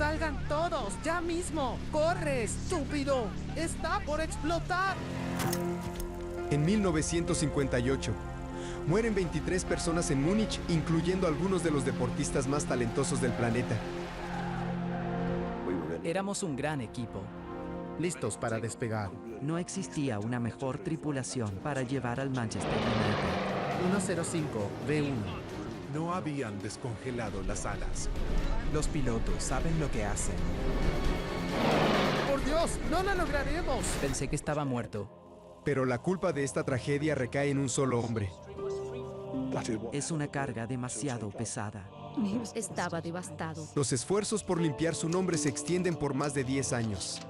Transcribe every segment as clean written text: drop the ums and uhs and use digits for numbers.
¡Salgan todos! ¡Ya mismo! ¡Corre, estúpido! ¡Está por explotar! En 1958, mueren 23 personas en Múnich, incluyendo algunos de los deportistas más talentosos del planeta. Éramos un gran equipo. Listos para despegar. No existía una mejor tripulación para llevar al Manchester United. 105, B1. No habían descongelado las alas. Los pilotos saben lo que hacen. ¡Por Dios! ¡No lo lograremos! Pensé que estaba muerto. Pero la culpa de esta tragedia recae en un solo hombre. Es una carga demasiado pesada. Estaba devastado. Los esfuerzos por limpiar su nombre se extienden por más de 10 años.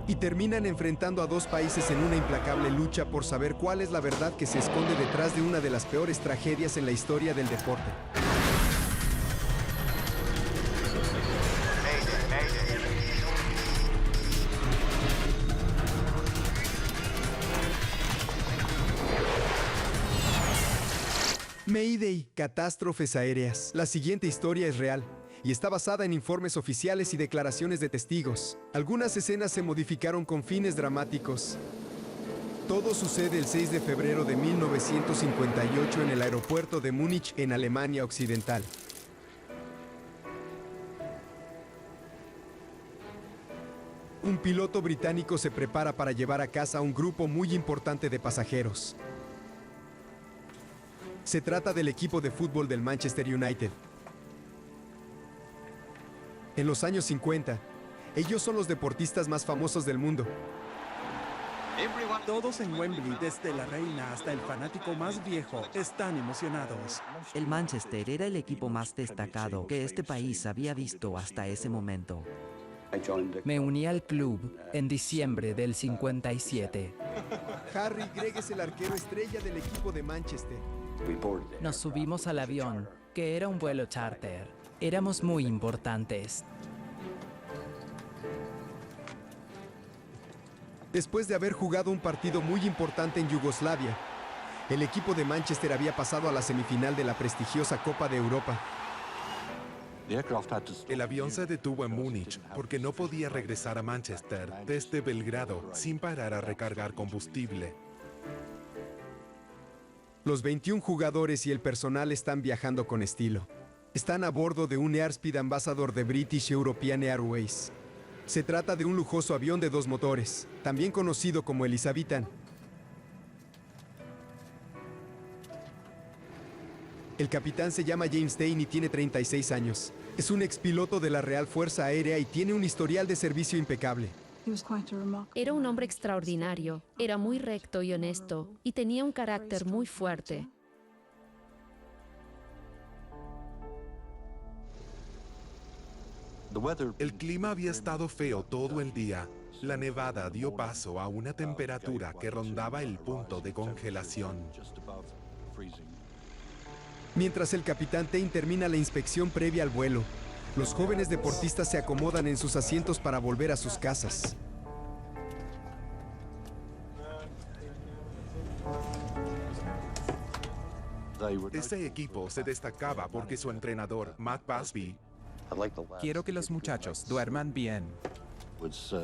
Y terminan enfrentando a dos países en una implacable lucha por saber cuál es la verdad que se esconde detrás de una de las peores tragedias en la historia del deporte. Mayday, catástrofes aéreas. La siguiente historia es real y está basada en informes oficiales y declaraciones de testigos. Algunas escenas se modificaron con fines dramáticos. Todo sucede el 6 de febrero de 1958 en el aeropuerto de Múnich, en Alemania Occidental. Un piloto británico se prepara para llevar a casa a un grupo muy importante de pasajeros. Se trata del equipo de fútbol del Manchester United. En los años 50, ellos son los deportistas más famosos del mundo. Todos en Wembley, desde la reina hasta el fanático más viejo, están emocionados. El Manchester era el equipo más destacado que este país había visto hasta ese momento. Me uní al club en diciembre del 57. Harry Gregg es el arquero estrella del equipo de Manchester. Nos subimos al avión, que era un vuelo charter. Éramos muy importantes. Después de haber jugado un partido muy importante en Yugoslavia, el equipo de Manchester había pasado a la semifinal de la prestigiosa Copa de Europa. El avión se detuvo en Múnich porque no podía regresar a Manchester desde Belgrado sin parar a recargar combustible. Los 21 jugadores y el personal están viajando con estilo. Están a bordo de un Airspeed Ambassador de British European Airways. Se trata de un lujoso avión de 2 motores, también conocido como Elizabethan. El capitán se llama James Dane y tiene 36 años. Es un expiloto de la Real Fuerza Aérea y tiene un historial de servicio impecable. Era un hombre extraordinario, era muy recto y honesto, y tenía un carácter muy fuerte. El clima había estado feo todo el día. La nevada dio paso a una temperatura que rondaba el punto de congelación. Mientras el capitán Dane termina la inspección previa al vuelo, los jóvenes deportistas se acomodan en sus asientos para volver a sus casas. Ese equipo se destacaba porque su entrenador, Matt Busby, Quiero que los muchachos duerman bien.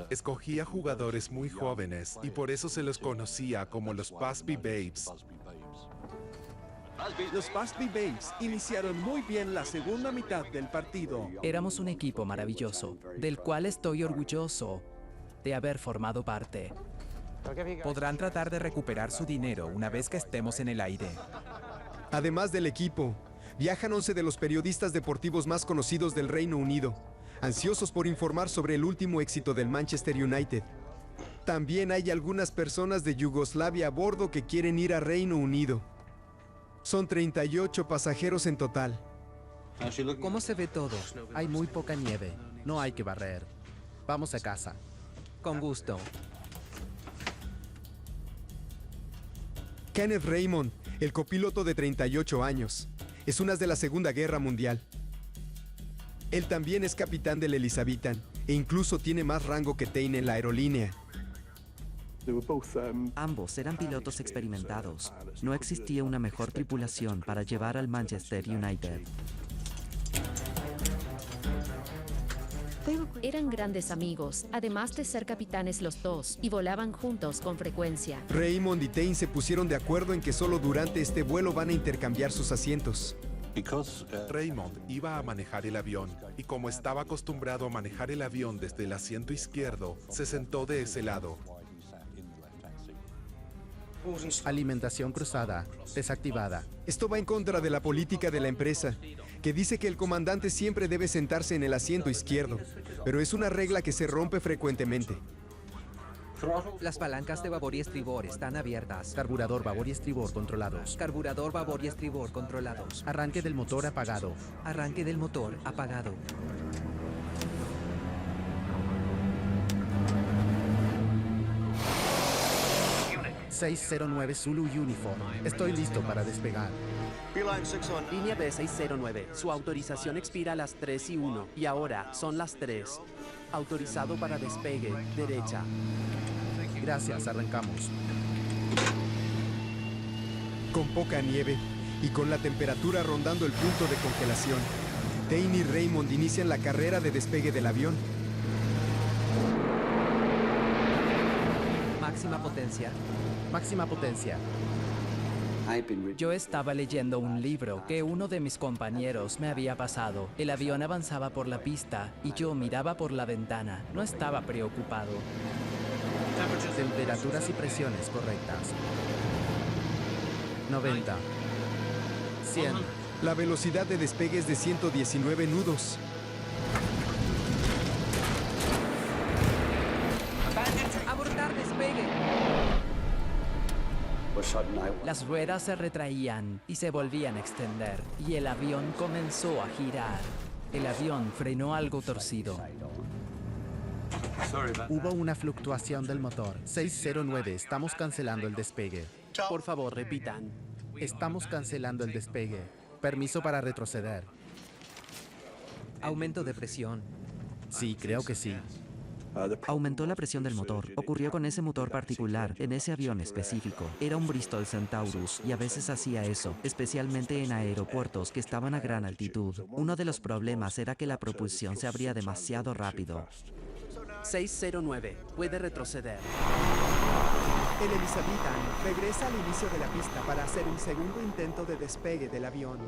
escogía jugadores muy jóvenes y por eso se los conocía como los Busby Babes. Los Busby Babes iniciaron muy bien la segunda mitad del partido. Éramos un equipo maravilloso, del cual estoy orgulloso de haber formado parte. Podrán tratar de recuperar su dinero una vez que estemos en el aire. Además del equipo, viajan 11 de los periodistas deportivos más conocidos del Reino Unido, ansiosos por informar sobre el último éxito del Manchester United. También hay algunas personas de Yugoslavia a bordo que quieren ir a Reino Unido. Son 38 pasajeros en total. ¿Cómo se ve todo? Hay muy poca nieve. No hay que barrer. Vamos a casa. Con gusto. Kenneth Raymond, el copiloto de 38 años, es una de la Segunda Guerra Mundial. Él también es capitán del Elizabethan e incluso tiene más rango que Dane en la aerolínea. Ambos eran pilotos experimentados. No existía una mejor tripulación para llevar al Manchester United. Eran grandes amigos, además de ser capitanes los dos, y volaban juntos con frecuencia. Raymond y Tain se pusieron de acuerdo en que solo durante este vuelo van a intercambiar sus asientos. Raymond iba a manejar el avión y como estaba acostumbrado a manejar el avión desde el asiento izquierdo, se sentó de ese lado. Alimentación cruzada. Desactivada. Esto va en contra de la política de la empresa, que dice que el comandante siempre debe sentarse en el asiento izquierdo, pero es una regla que se rompe frecuentemente. Las palancas de babor y estribor están abiertas. Carburador babor y estribor controlados. Carburador babor y estribor controlados. Arranque del motor apagado. Arranque del motor apagado. ...609 Zulu Uniform. Estoy listo para despegar. Línea B609. Su autorización expira a las 3:01 y ahora son las 3. Autorizado para despegue. Derecha. Gracias, arrancamos. Con poca nieve y con la temperatura rondando el punto de congelación, Tain y Raymond inician la carrera de despegue del avión. Máxima potencia. Máxima potencia. Yo estaba leyendo un libro que uno de mis compañeros me había pasado. El avión avanzaba por la pista y yo miraba por la ventana. No estaba preocupado. Temperaturas y presiones correctas. 90. 100. La velocidad de despegue es de 119 nudos. Abortar despegue. Las ruedas se retraían y se volvían a extender, y el avión comenzó a girar. El avión frenó algo torcido. Hubo una fluctuación del motor. 609, estamos cancelando el despegue. Por favor, repitan. Estamos cancelando el despegue. Permiso para retroceder. Aumento de presión. Sí, creo que sí. Aumentó la presión del motor. Ocurrió con ese motor particular, en ese avión específico. Era un Bristol Centaurus y a veces hacía eso, especialmente en aeropuertos que estaban a gran altitud. Uno de los problemas era que la propulsión se abría demasiado rápido. 609. Puede retroceder. El Elizabethan regresa al inicio de la pista para hacer un segundo intento de despegue del avión.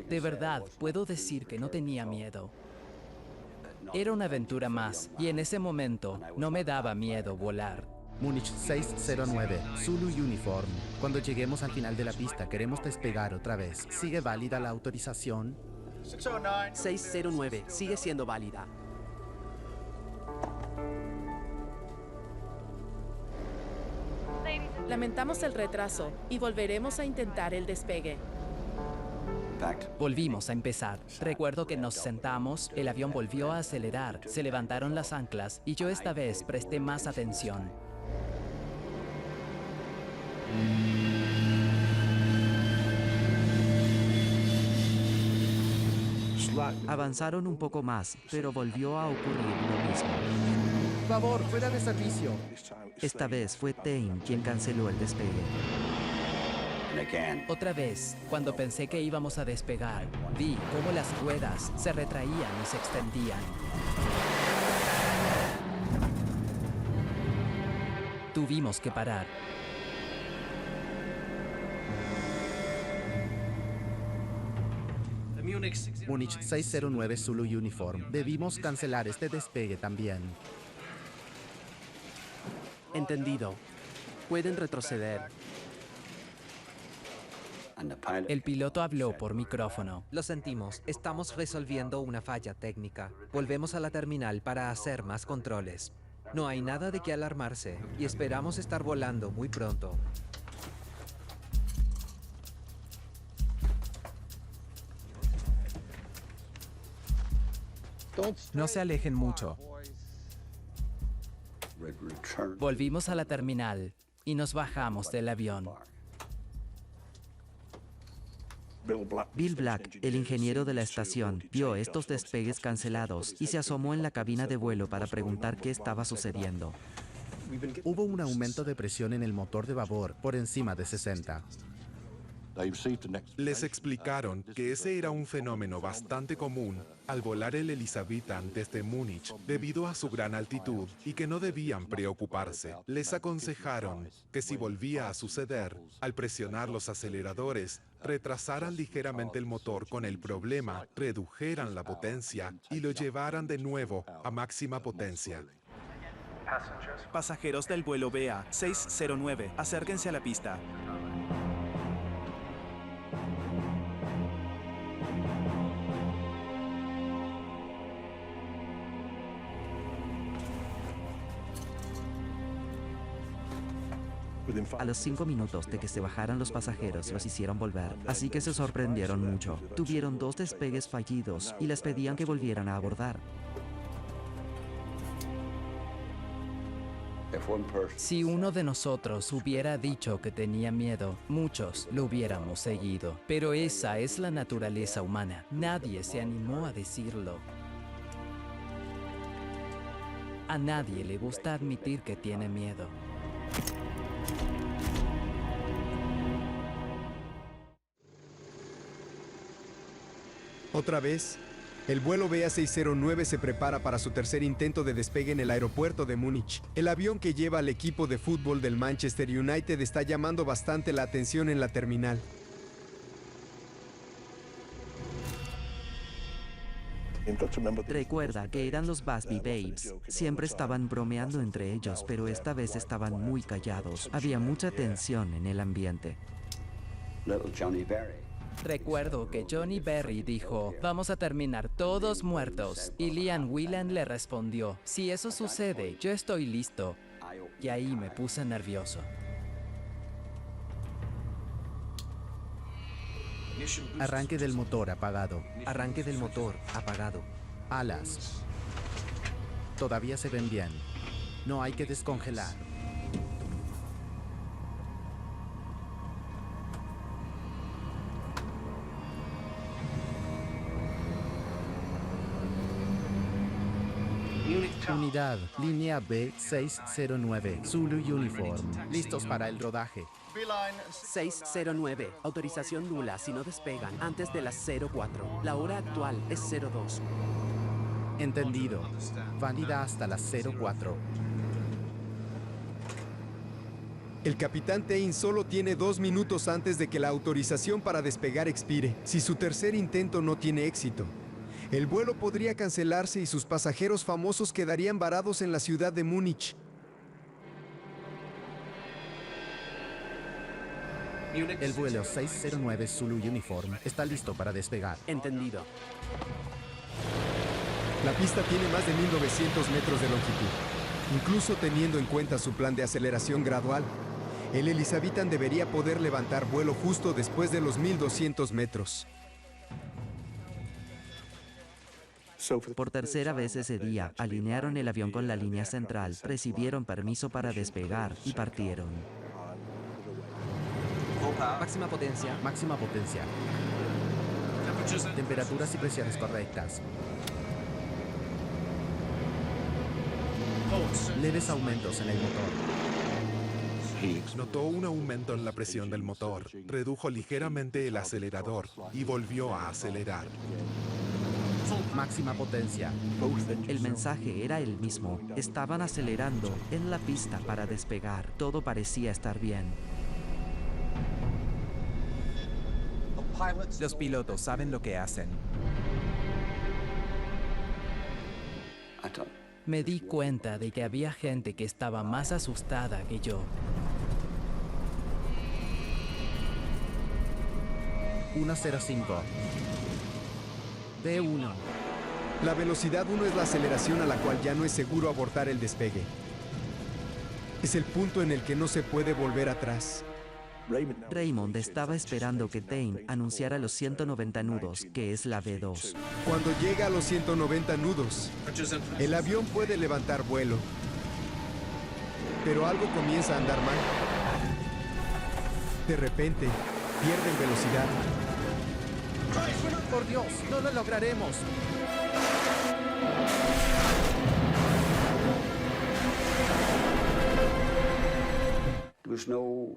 De verdad, puedo decir que no tenía miedo. Era una aventura más, y en ese momento no me daba miedo volar. Múnich 609, Zulu Uniform. Cuando lleguemos al final de la pista, queremos despegar otra vez. ¿Sigue válida la autorización? 609. Sigue siendo válida. Lamentamos el retraso y volveremos a intentar el despegue. Volvimos a empezar. Recuerdo que nos sentamos, el avión volvió a acelerar, se levantaron las anclas y yo esta vez presté más atención. Avanzaron un poco más, pero volvió a ocurrir lo mismo. Favor, fuera de servicio. Esta vez fue Tain quien canceló el despegue. Otra vez, cuando pensé que íbamos a despegar, vi cómo las ruedas se retraían y se extendían. Tuvimos que parar. Múnich 609 Zulu Uniform. Debimos cancelar este despegue también. Entendido. Pueden retroceder. El piloto habló por micrófono. Lo sentimos, estamos resolviendo una falla técnica. Volvemos a la terminal para hacer más controles. No hay nada de qué alarmarse y esperamos estar volando muy pronto. No se alejen mucho. Volvimos a la terminal y nos bajamos del avión. Bill Black, el ingeniero de la estación, vio estos despegues cancelados y se asomó en la cabina de vuelo para preguntar qué estaba sucediendo. Hubo un aumento de presión en el motor de babor por encima de 60. Les explicaron que ese era un fenómeno bastante común al volar el Elizabethan desde Múnich debido a su gran altitud y que no debían preocuparse. Les aconsejaron que si volvía a suceder, al presionar los aceleradores, retrasaran ligeramente el motor con el problema, redujeran la potencia y lo llevaran de nuevo a máxima potencia. Pasajeros del vuelo BA 609, acérquense a la pista. A los 5 minutos de que se bajaran los pasajeros los hicieron volver, así que se sorprendieron mucho. Tuvieron 2 despegues fallidos y les pedían que volvieran a abordar. Si uno de nosotros hubiera dicho que tenía miedo, muchos lo hubiéramos seguido. Pero esa es la naturaleza humana. Nadie se animó a decirlo. A nadie le gusta admitir que tiene miedo. Otra vez, el vuelo BA609 se prepara para su tercer intento de despegue en el aeropuerto de Múnich. El avión que lleva al equipo de fútbol del Manchester United está llamando bastante la atención en la terminal. Recuerda que eran los Busby Babes. Siempre estaban bromeando entre ellos, pero esta vez estaban muy callados. Había mucha tensión en el ambiente. Recuerdo que Johnny Berry dijo, vamos a terminar todos muertos. Y Liam Whelan le respondió, si eso sucede, yo estoy listo. Y ahí me puse nervioso. Arranque del motor apagado. Arranque del motor apagado. Alas. Todavía se ven bien. No hay que descongelar. Unidad, línea B609, Zulu Uniform, listos para el rodaje. 609, autorización nula si no despegan antes de las 04. La hora actual es 02. Entendido. Válida hasta las 04. El capitán Tain solo tiene 2 minutos antes de que la autorización para despegar expire. Si su tercer intento no tiene éxito, el vuelo podría cancelarse y sus pasajeros famosos quedarían varados en la ciudad de Múnich. El vuelo 609 Zulu Uniform está listo para despegar. Entendido. La pista tiene más de 1900 metros de longitud. Incluso teniendo en cuenta su plan de aceleración gradual, el Elizabethan debería poder levantar vuelo justo después de los 1200 metros. Por tercera vez ese día, alinearon el avión con la línea central, recibieron permiso para despegar y partieron. Máxima potencia. Máxima potencia. Temperaturas y presiones correctas. Leves aumentos en el motor. Notó un aumento en la presión del motor, redujo ligeramente el acelerador y volvió a acelerar. Máxima potencia. El mensaje era el mismo. Estaban acelerando en la pista para despegar. Todo parecía estar bien. Los pilotos saben lo que hacen. Me di cuenta de que había gente que estaba más asustada que yo. 105. D1. La velocidad 1 es la aceleración a la cual ya no es seguro abortar el despegue. Es el punto en el que no se puede volver atrás. Raymond estaba esperando que Tain anunciara los 190 nudos, que es la V2. Cuando llega a los 190 nudos, el avión puede levantar vuelo. Pero algo comienza a andar mal. De repente, pierden velocidad. ¡Por Dios! ¡No lo lograremos!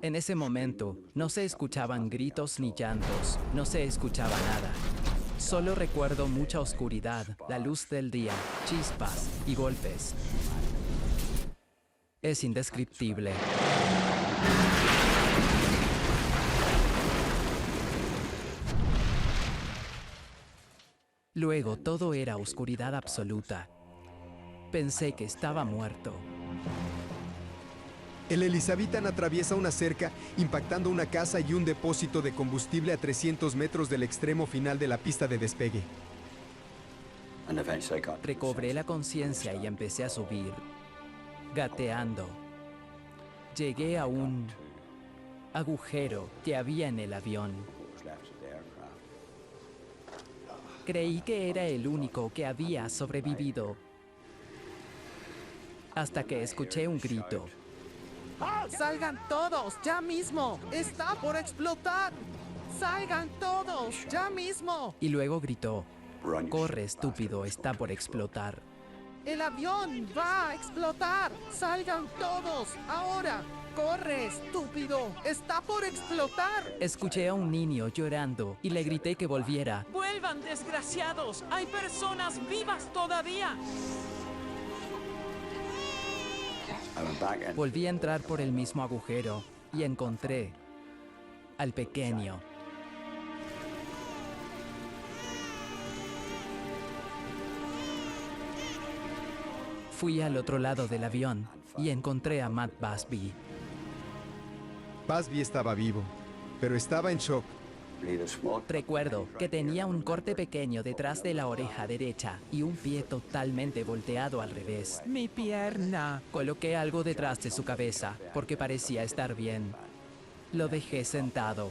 En ese momento, no se escuchaban gritos ni llantos, no se escuchaba nada. Solo recuerdo mucha oscuridad, la luz del día, chispas y golpes. Es indescriptible. Luego todo era oscuridad absoluta. Pensé que estaba muerto. El Elizabethan atraviesa una cerca, impactando una casa y un depósito de combustible a 300 metros del extremo final de la pista de despegue. Recobré la conciencia y empecé a subir, gateando. Llegué a un agujero que había en el avión. Creí que era el único que había sobrevivido, hasta que escuché un grito. ¡Salgan todos! ¡Ya mismo! ¡Está por explotar! ¡Salgan todos! ¡Ya mismo! Y luego gritó, corre, estúpido, está por explotar. ¡El avión va a explotar! ¡Salgan todos! ¡Ahora! ¡Corre, estúpido! ¡Está por explotar! Escuché a un niño llorando y le grité que volviera. ¡Vuelvan, desgraciados! ¡Hay personas vivas todavía! Volví a entrar por el mismo agujero y encontré al pequeño. Fui al otro lado del avión y encontré a Matt Busby. Busby estaba vivo, pero estaba en shock. Recuerdo que tenía un corte pequeño detrás de la oreja derecha y un pie totalmente volteado al revés. Mi pierna. Coloqué algo detrás de su cabeza porque parecía estar bien. Lo dejé sentado.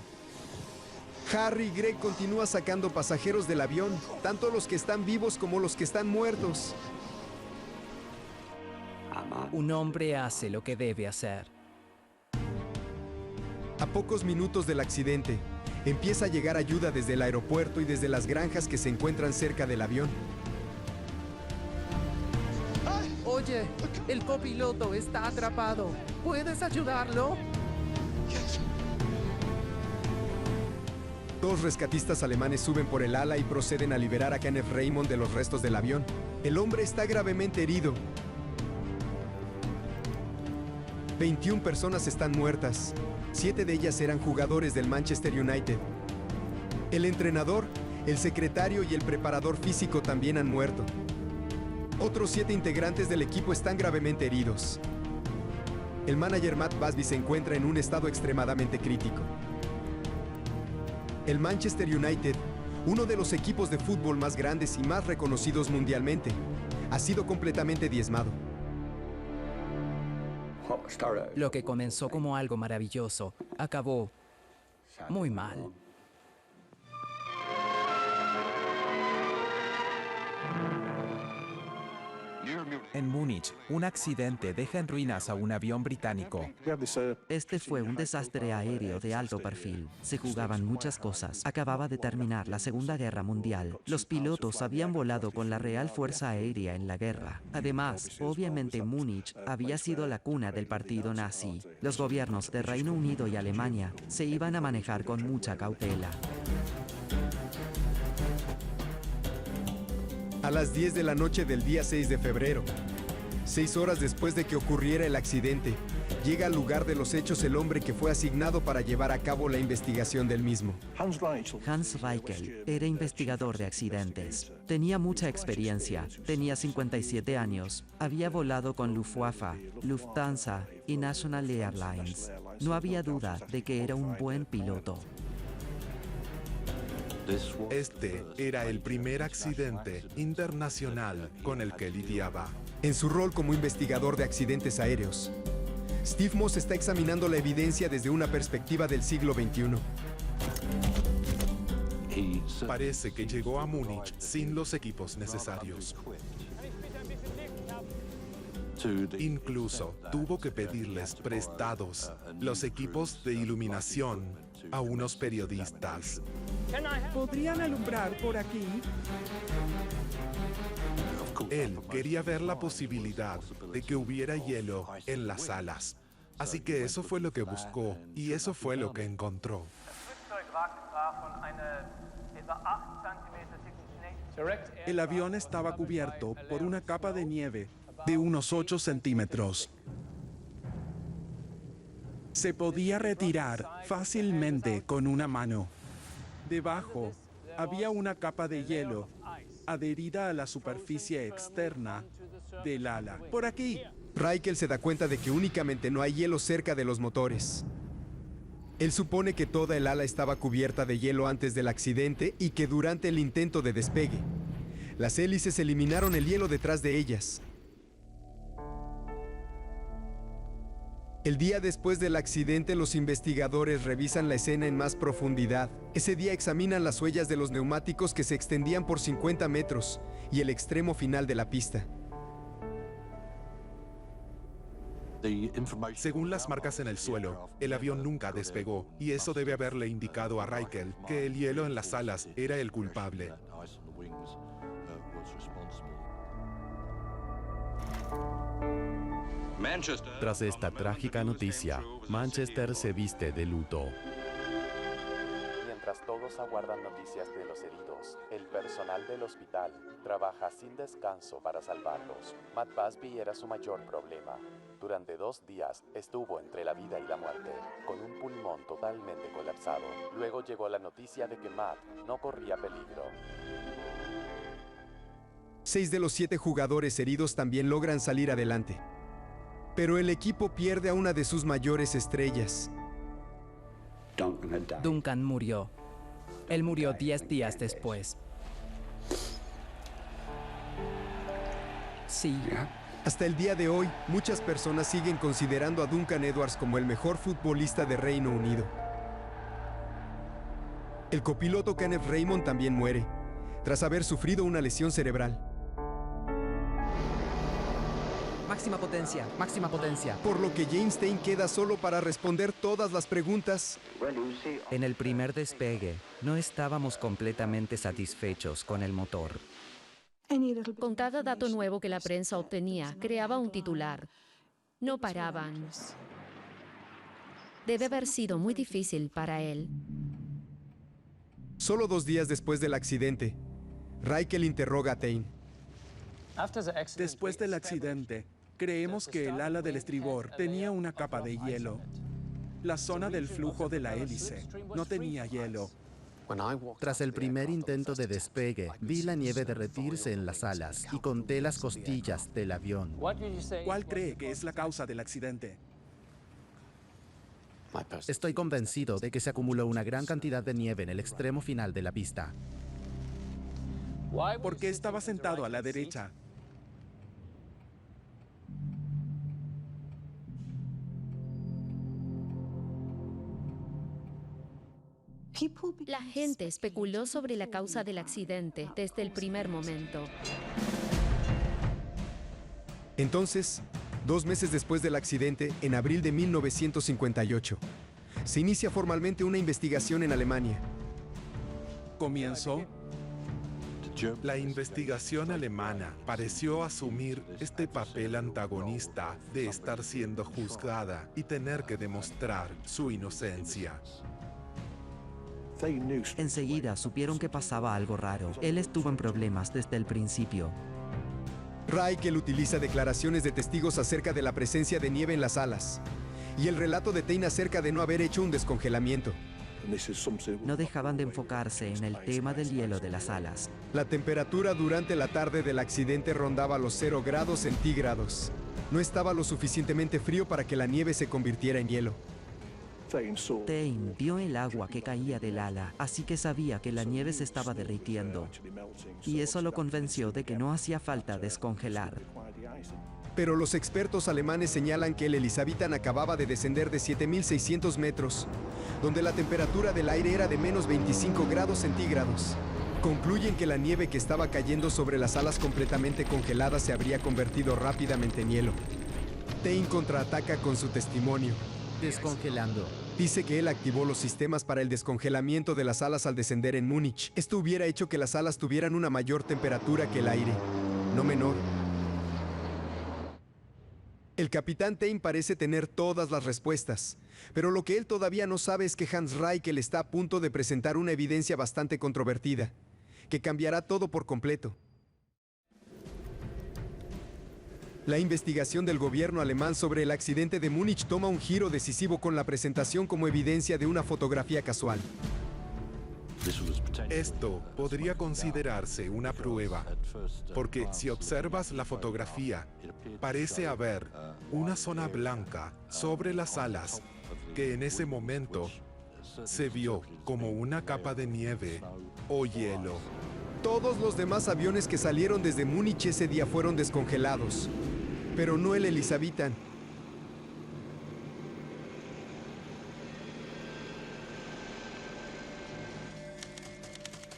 Harry y Greg continúan sacando pasajeros del avión, tanto los que están vivos como los que están muertos. Un hombre hace lo que debe hacer. A pocos minutos del accidente, empieza a llegar ayuda desde el aeropuerto y desde las granjas que se encuentran cerca del avión. Oye, el copiloto está atrapado. ¿Puedes ayudarlo? Dos rescatistas alemanes suben por el ala y proceden a liberar a Kenneth Raymond de los restos del avión. El hombre está gravemente herido. 21 personas están muertas. 7 de ellas eran jugadores del Manchester United. El entrenador, el secretario y el preparador físico también han muerto. Otros 7 integrantes del equipo están gravemente heridos. El manager Matt Busby se encuentra en un estado extremadamente crítico. El Manchester United, uno de los equipos de fútbol más grandes y más reconocidos mundialmente, ha sido completamente diezmado. Lo que comenzó como algo maravilloso, acabó muy mal. En Múnich, un accidente deja en ruinas a un avión británico. Este fue un desastre aéreo de alto perfil. Se jugaban muchas cosas. Acababa de terminar la Segunda Guerra Mundial. Los pilotos habían volado con la Real Fuerza Aérea en la guerra. Además, obviamente Múnich había sido la cuna del partido nazi. Los gobiernos de Reino Unido y Alemania se iban a manejar con mucha cautela. A las 10 de la noche del día 6 de febrero, 6 horas después de que ocurriera el accidente, llega al lugar de los hechos el hombre que fue asignado para llevar a cabo la investigación del mismo. Hans Reichel era investigador de accidentes. Tenía mucha experiencia, tenía 57 años, había volado con Luftwaffe, Lufthansa y National Airlines. No había duda de que era un buen piloto. Este era el primer accidente internacional con el que lidiaba. En su rol como investigador de accidentes aéreos, Steve Moss está examinando la evidencia desde una perspectiva del siglo XXI. Parece que llegó a Múnich sin los equipos necesarios. Incluso tuvo que pedirles prestados los equipos de iluminación a unos periodistas. ¿Podrían alumbrar por aquí? Él quería ver la posibilidad de que hubiera hielo en las salas. Así que eso fue lo que buscó y eso fue lo que encontró. El avión estaba cubierto por una capa de nieve de unos 8 centímetros. Se podía retirar fácilmente con una mano. Debajo había una capa de hielo adherida a la superficie externa del ala. Por aquí. Raikkonen se da cuenta de que únicamente no hay hielo cerca de los motores. Él supone que toda el ala estaba cubierta de hielo antes del accidente y que durante el intento de despegue, las hélices eliminaron el hielo detrás de ellas. El día después del accidente, los investigadores revisan la escena en más profundidad. Ese día examinan las huellas de los neumáticos que se extendían por 50 metros y el extremo final de la pista. Según las marcas en el suelo, el avión nunca despegó, y eso debe haberle indicado a Raikkonen que el hielo en las alas era el culpable. Tras esta trágica noticia, Manchester se viste de luto. Mientras todos aguardan noticias de los heridos, el personal del hospital trabaja sin descanso para salvarlos. Matt Busby era su mayor problema. Durante 2 días estuvo entre la vida y la muerte, con un pulmón totalmente colapsado. Luego llegó la noticia de que Matt no corría peligro. 6 de los 7 jugadores heridos también logran salir adelante. Pero el equipo pierde a una de sus mayores estrellas. Duncan murió. Él murió 10 días después. Sí. Hasta el día de hoy, muchas personas siguen considerando a Duncan Edwards como el mejor futbolista de Reino Unido. El copiloto Kenneth Raymond también muere, tras haber sufrido una lesión cerebral. Máxima potencia, máxima potencia. Por lo que James Stein queda solo para responder todas las preguntas. En el primer despegue, no estábamos completamente satisfechos con el motor. Con cada dato nuevo que la prensa obtenía, creaba un titular. No paraban. Debe haber sido muy difícil para él. Solo 2 días después del accidente, Raikkonen interroga a Stein. Después del accidente, creemos que el ala del estribor tenía una capa de hielo. La zona del flujo de la hélice no tenía hielo. Tras el primer intento de despegue, vi la nieve derretirse en las alas y conté las costillas del avión. ¿Cuál cree que es la causa del accidente? Estoy convencido de que se acumuló una gran cantidad de nieve en el extremo final de la pista. ¿Por qué estaba sentado a la derecha? La gente especuló sobre la causa del accidente desde el primer momento. Entonces, 2 meses después del accidente, en abril de 1958, se inicia formalmente una investigación en Alemania. ¿Comienzó? La investigación alemana pareció asumir este papel antagonista de estar siendo juzgada y tener que demostrar su inocencia. Enseguida supieron que pasaba algo raro. Él estuvo en problemas desde el principio. Raikkonen utiliza declaraciones de testigos acerca de la presencia de nieve en las alas y el relato de Stein acerca de no haber hecho un descongelamiento. No dejaban de enfocarse en el tema del hielo de las alas. La temperatura durante la tarde del accidente rondaba los 0 grados centígrados. No estaba lo suficientemente frío para que la nieve se convirtiera en hielo. Stein vio el agua que caía del ala, así que sabía que la nieve se estaba derritiendo. Y eso lo convenció de que no hacía falta descongelar. Pero los expertos alemanes señalan que el Elizabethan acababa de descender de 7.600 metros, donde la temperatura del aire era de menos 25 grados centígrados. Concluyen que la nieve que estaba cayendo sobre las alas completamente congeladas se habría convertido rápidamente en hielo. Stein contraataca con su testimonio. Descongelando. Dice que él activó los sistemas para el descongelamiento de las alas al descender en Múnich. Esto hubiera hecho que las alas tuvieran una mayor temperatura que el aire, no menor. El capitán Tain parece tener todas las respuestas, pero lo que él todavía no sabe es que Hans Reichel está a punto de presentar una evidencia bastante controvertida, que cambiará todo por completo. La investigación del gobierno alemán sobre el accidente de Múnich toma un giro decisivo con la presentación como evidencia de una fotografía casual. Esto podría considerarse una prueba, porque si observas la fotografía, parece haber una zona blanca sobre las alas que en ese momento se vio como una capa de nieve o hielo. Todos los demás aviones que salieron desde Múnich ese día fueron descongelados, pero no el Elizabethan.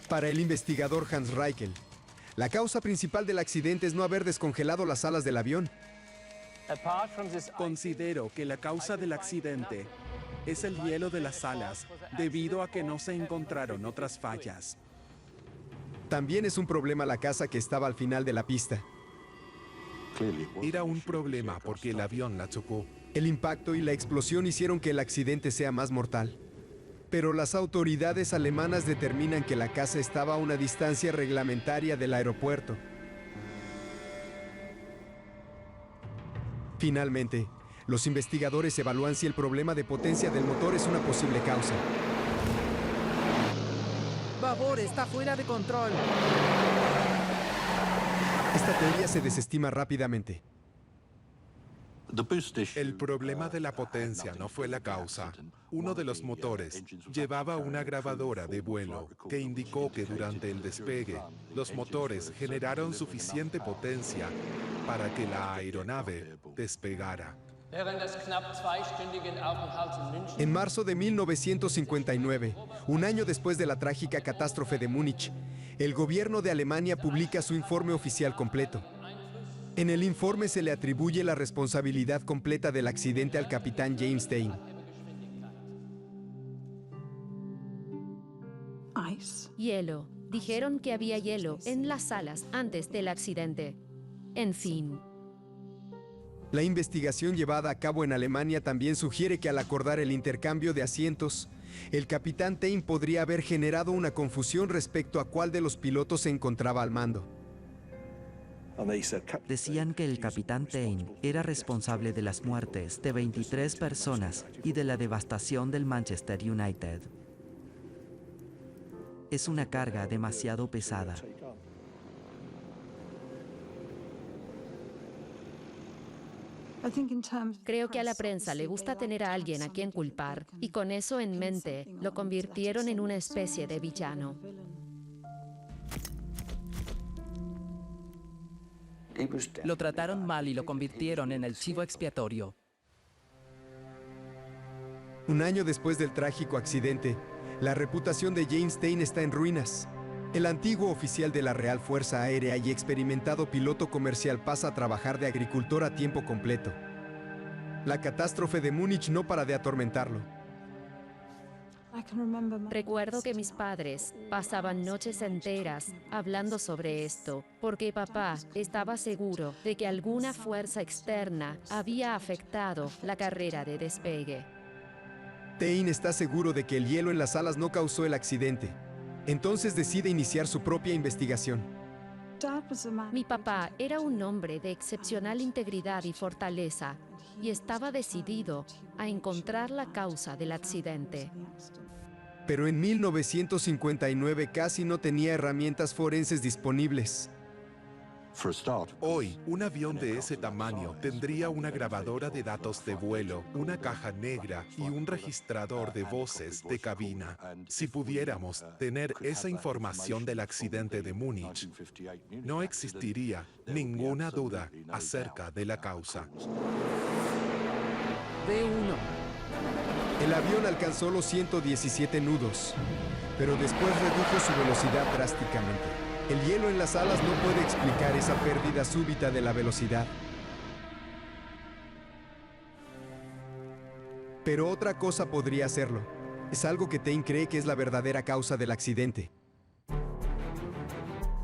Para el investigador Hans Reichel, la causa principal del accidente es no haber descongelado las alas del avión. Considero que la causa del accidente es el hielo de las alas, debido a que no se encontraron otras fallas. También es un problema la casa que estaba al final de la pista. Era un problema porque el avión la chocó. El impacto y la explosión hicieron que el accidente sea más mortal. Pero las autoridades alemanas determinan que la casa estaba a una distancia reglamentaria del aeropuerto. Finalmente, los investigadores evalúan si el problema de potencia del motor es una posible causa. Babor está fuera de control. Esta teoría se desestima rápidamente. El problema de la potencia no fue la causa. Uno de los motores llevaba una grabadora de vuelo que indicó que durante el despegue, los motores generaron suficiente potencia para que la aeronave despegara. En marzo de 1959, un año después de la trágica catástrofe de Múnich, el gobierno de Alemania publica su informe oficial completo. En el informe se le atribuye la responsabilidad completa del accidente al capitán James Tain. Hielo. Dijeron que había hielo en las salas antes del accidente. En fin. La investigación llevada a cabo en Alemania también sugiere que al acordar el intercambio de asientos, el capitán Tain podría haber generado una confusión respecto a cuál de los pilotos se encontraba al mando. Decían que el capitán Tain era responsable de las muertes de 23 personas y de la devastación del Manchester United. Es una carga demasiado pesada. Creo que a la prensa le gusta tener a alguien a quien culpar, y con eso en mente, lo convirtieron en una especie de villano. Lo trataron mal y lo convirtieron en el chivo expiatorio. Un año después del trágico accidente, la reputación de James Tain está en ruinas. El antiguo oficial de la Real Fuerza Aérea y experimentado piloto comercial pasa a trabajar de agricultor a tiempo completo. La catástrofe de Múnich no para de atormentarlo. Recuerdo que mis padres pasaban noches enteras hablando sobre esto, porque papá estaba seguro de que alguna fuerza externa había afectado la carrera de despegue. Tain está seguro de que el hielo en las alas no causó el accidente. Entonces decide iniciar su propia investigación. Mi papá era un hombre de excepcional integridad y fortaleza, y estaba decidido a encontrar la causa del accidente. Pero en 1959 casi no tenía herramientas forenses disponibles. Hoy, un avión de ese tamaño tendría una grabadora de datos de vuelo, una caja negra y un registrador de voces de cabina. Si pudiéramos tener esa información del accidente de Múnich, no existiría ninguna duda acerca de la causa. D1. El avión alcanzó los 117 nudos, pero después redujo su velocidad drásticamente. El hielo en las alas no puede explicar esa pérdida súbita de la velocidad. Pero otra cosa podría hacerlo. Es algo que Tain cree que es la verdadera causa del accidente.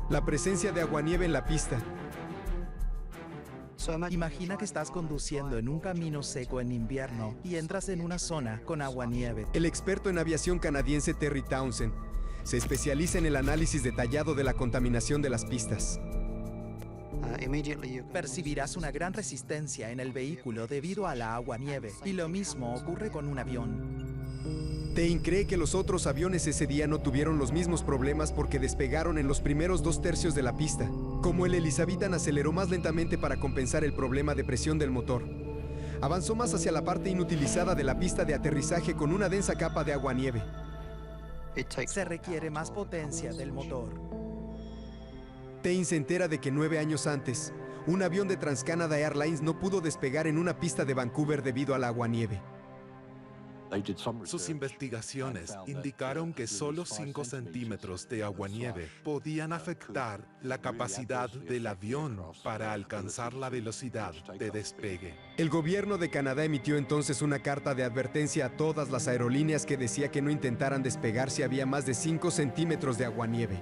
La presencia de aguanieve en la pista. Imagina que estás conduciendo en un camino seco en invierno y entras en una zona con agua-nieve. El experto en aviación canadiense Terry Townsend se especializa en el análisis detallado de la contaminación de las pistas. Percibirás una gran resistencia en el vehículo debido a la agua-nieve, y lo mismo ocurre con un avión. Tain cree que los otros aviones ese día no tuvieron los mismos problemas porque despegaron en los primeros 2/3 de la pista. Como el Elizabethan aceleró más lentamente para compensar el problema de presión del motor, avanzó más hacia la parte inutilizada de la pista de aterrizaje con una densa capa de agua-nieve. Se requiere más potencia del motor. Tain se entera de que 9 años antes, un avión de TransCanada Airlines no pudo despegar en una pista de Vancouver debido a la agua-nieve. Sus investigaciones indicaron que solo 5 centímetros de aguanieve podían afectar la capacidad del avión para alcanzar la velocidad de despegue. El gobierno de Canadá emitió entonces una carta de advertencia a todas las aerolíneas que decía que no intentaran despegar si había más de 5 centímetros de aguanieve.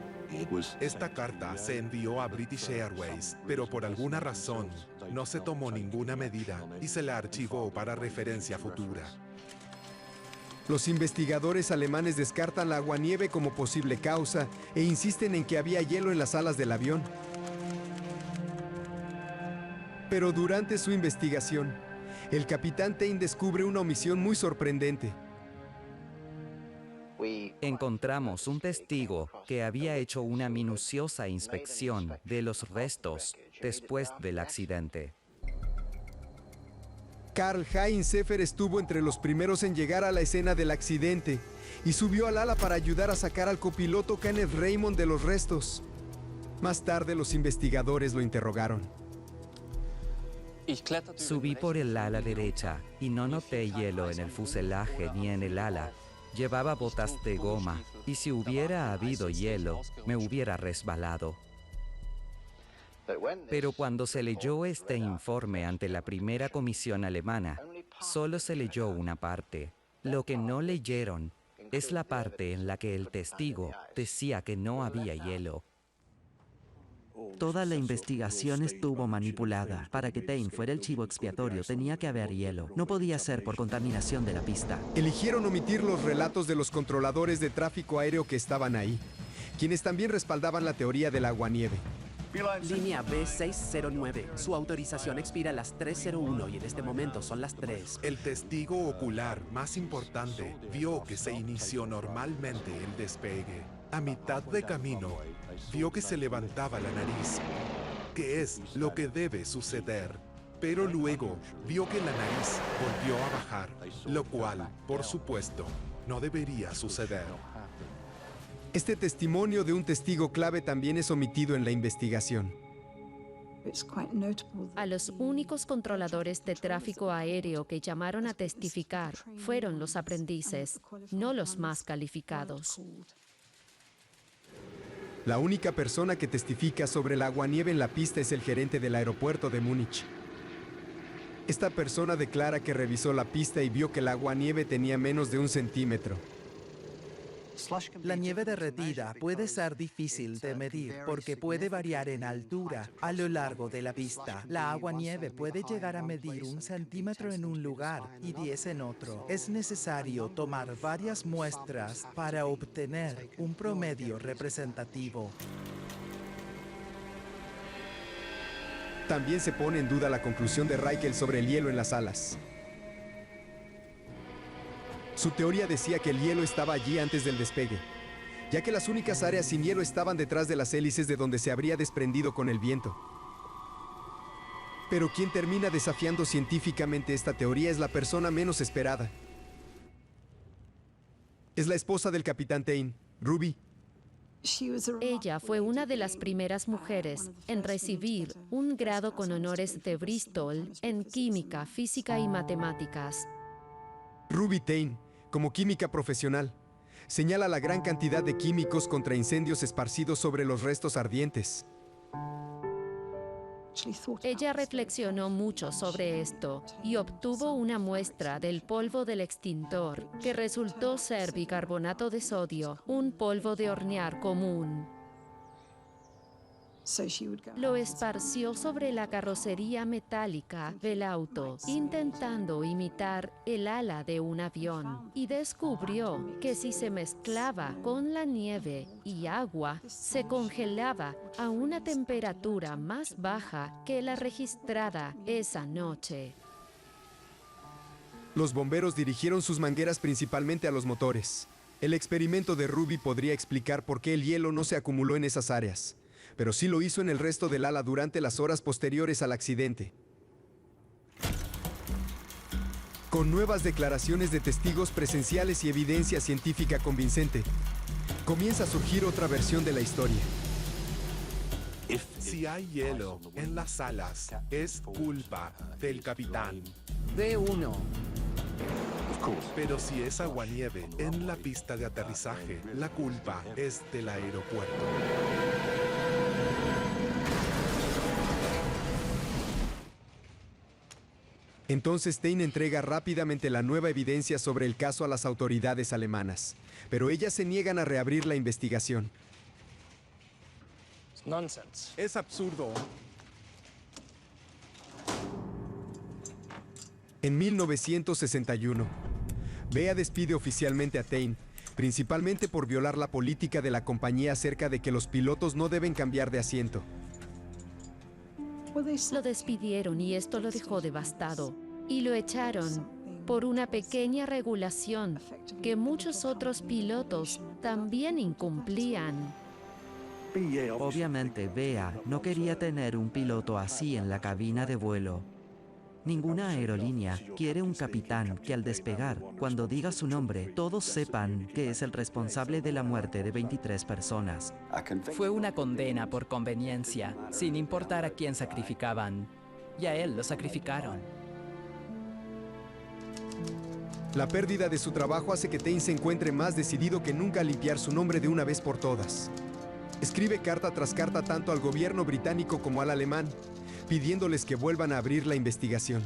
Esta carta se envió a British Airways, pero por alguna razón no se tomó ninguna medida y se la archivó para referencia futura. Los investigadores alemanes descartan la agua-nieve como posible causa e insisten en que había hielo en las alas del avión. Pero durante su investigación, el capitán Tain descubre una omisión muy sorprendente. Encontramos un testigo que había hecho una minuciosa inspección de los restos después del accidente. Karl-Heinz Seffer estuvo entre los primeros en llegar a la escena del accidente y subió al ala para ayudar a sacar al copiloto Kenneth Raymond de los restos. Más tarde los investigadores lo interrogaron. Subí por el ala derecha y no noté hielo en el fuselaje ni en el ala. Llevaba botas de goma y si hubiera habido hielo, me hubiera resbalado. Pero cuando se leyó este informe ante la primera comisión alemana, solo se leyó una parte. Lo que no leyeron es la parte en la que el testigo decía que no había hielo. Toda la investigación estuvo manipulada. Para que Tain fuera el chivo expiatorio tenía que haber hielo. No podía ser por contaminación de la pista. Eligieron omitir los relatos de los controladores de tráfico aéreo que estaban ahí, quienes también respaldaban la teoría del agua-nieve. Línea B609. Su autorización expira a las 3:01 y en este momento son las 3. El testigo ocular más importante vio que se inició normalmente el despegue. A mitad de camino, vio que se levantaba la nariz, que es lo que debe suceder. Pero luego vio que la nariz volvió a bajar, lo cual, por supuesto, no debería suceder. Este testimonio de un testigo clave también es omitido en la investigación. A los únicos controladores de tráfico aéreo que llamaron a testificar fueron los aprendices, no los más calificados. La única persona que testifica sobre el agua-nieve en la pista es el gerente del aeropuerto de Múnich. Esta persona declara que revisó la pista y vio que el agua-nieve tenía menos de 1 centímetro. La nieve derretida puede ser difícil de medir porque puede variar en altura a lo largo de la pista. La agua-nieve puede llegar a medir 1 centímetro en un lugar y 10 en otro. Es necesario tomar varias muestras para obtener un promedio representativo. También se pone en duda la conclusión de Reichel sobre el hielo en las alas. Su teoría decía que el hielo estaba allí antes del despegue, ya que las únicas áreas sin hielo estaban detrás de las hélices de donde se habría desprendido con el viento. Pero quien termina desafiando científicamente esta teoría es la persona menos esperada. Es la esposa del capitán Tain, Ruby. Ella fue una de las primeras mujeres en recibir un grado con honores de Bristol en química, física y matemáticas. Ruby Tain, como química profesional, señala la gran cantidad de químicos contra incendios esparcidos sobre los restos ardientes. Ella reflexionó mucho sobre esto y obtuvo una muestra del polvo del extintor, que resultó ser bicarbonato de sodio, un polvo de hornear común. Lo esparció sobre la carrocería metálica del auto, intentando imitar el ala de un avión, y descubrió que si se mezclaba con la nieve y agua, se congelaba a una temperatura más baja que la registrada esa noche. Los bomberos dirigieron sus mangueras principalmente a los motores. El experimento de Ruby podría explicar por qué el hielo no se acumuló en esas áreas, pero sí lo hizo en el resto del ala durante las horas posteriores al accidente. Con nuevas declaraciones de testigos presenciales y evidencia científica convincente, comienza a surgir otra versión de la historia. Si hay hielo en las alas, es culpa del capitán. D1. Pero si es aguanieve en la pista de aterrizaje, la culpa es del aeropuerto. Entonces Tain entrega rápidamente la nueva evidencia sobre el caso a las autoridades alemanas, pero ellas se niegan a reabrir la investigación. Es absurdo. En 1961, Bea despide oficialmente a Tain, principalmente por violar la política de la compañía acerca de que los pilotos no deben cambiar de asiento. Lo despidieron y esto lo dejó devastado. Y lo echaron por una pequeña regulación que muchos otros pilotos también incumplían. Obviamente, Bea no quería tener un piloto así en la cabina de vuelo. Ninguna aerolínea quiere un capitán que al despegar, cuando diga su nombre, todos sepan que es el responsable de la muerte de 23 personas. Fue una condena por conveniencia, sin importar a quién sacrificaban. Y a él lo sacrificaron. La pérdida de su trabajo hace que Tain se encuentre más decidido que nunca a limpiar su nombre de una vez por todas. Escribe carta tras carta tanto al gobierno británico como al alemán, pidiéndoles que vuelvan a abrir la investigación.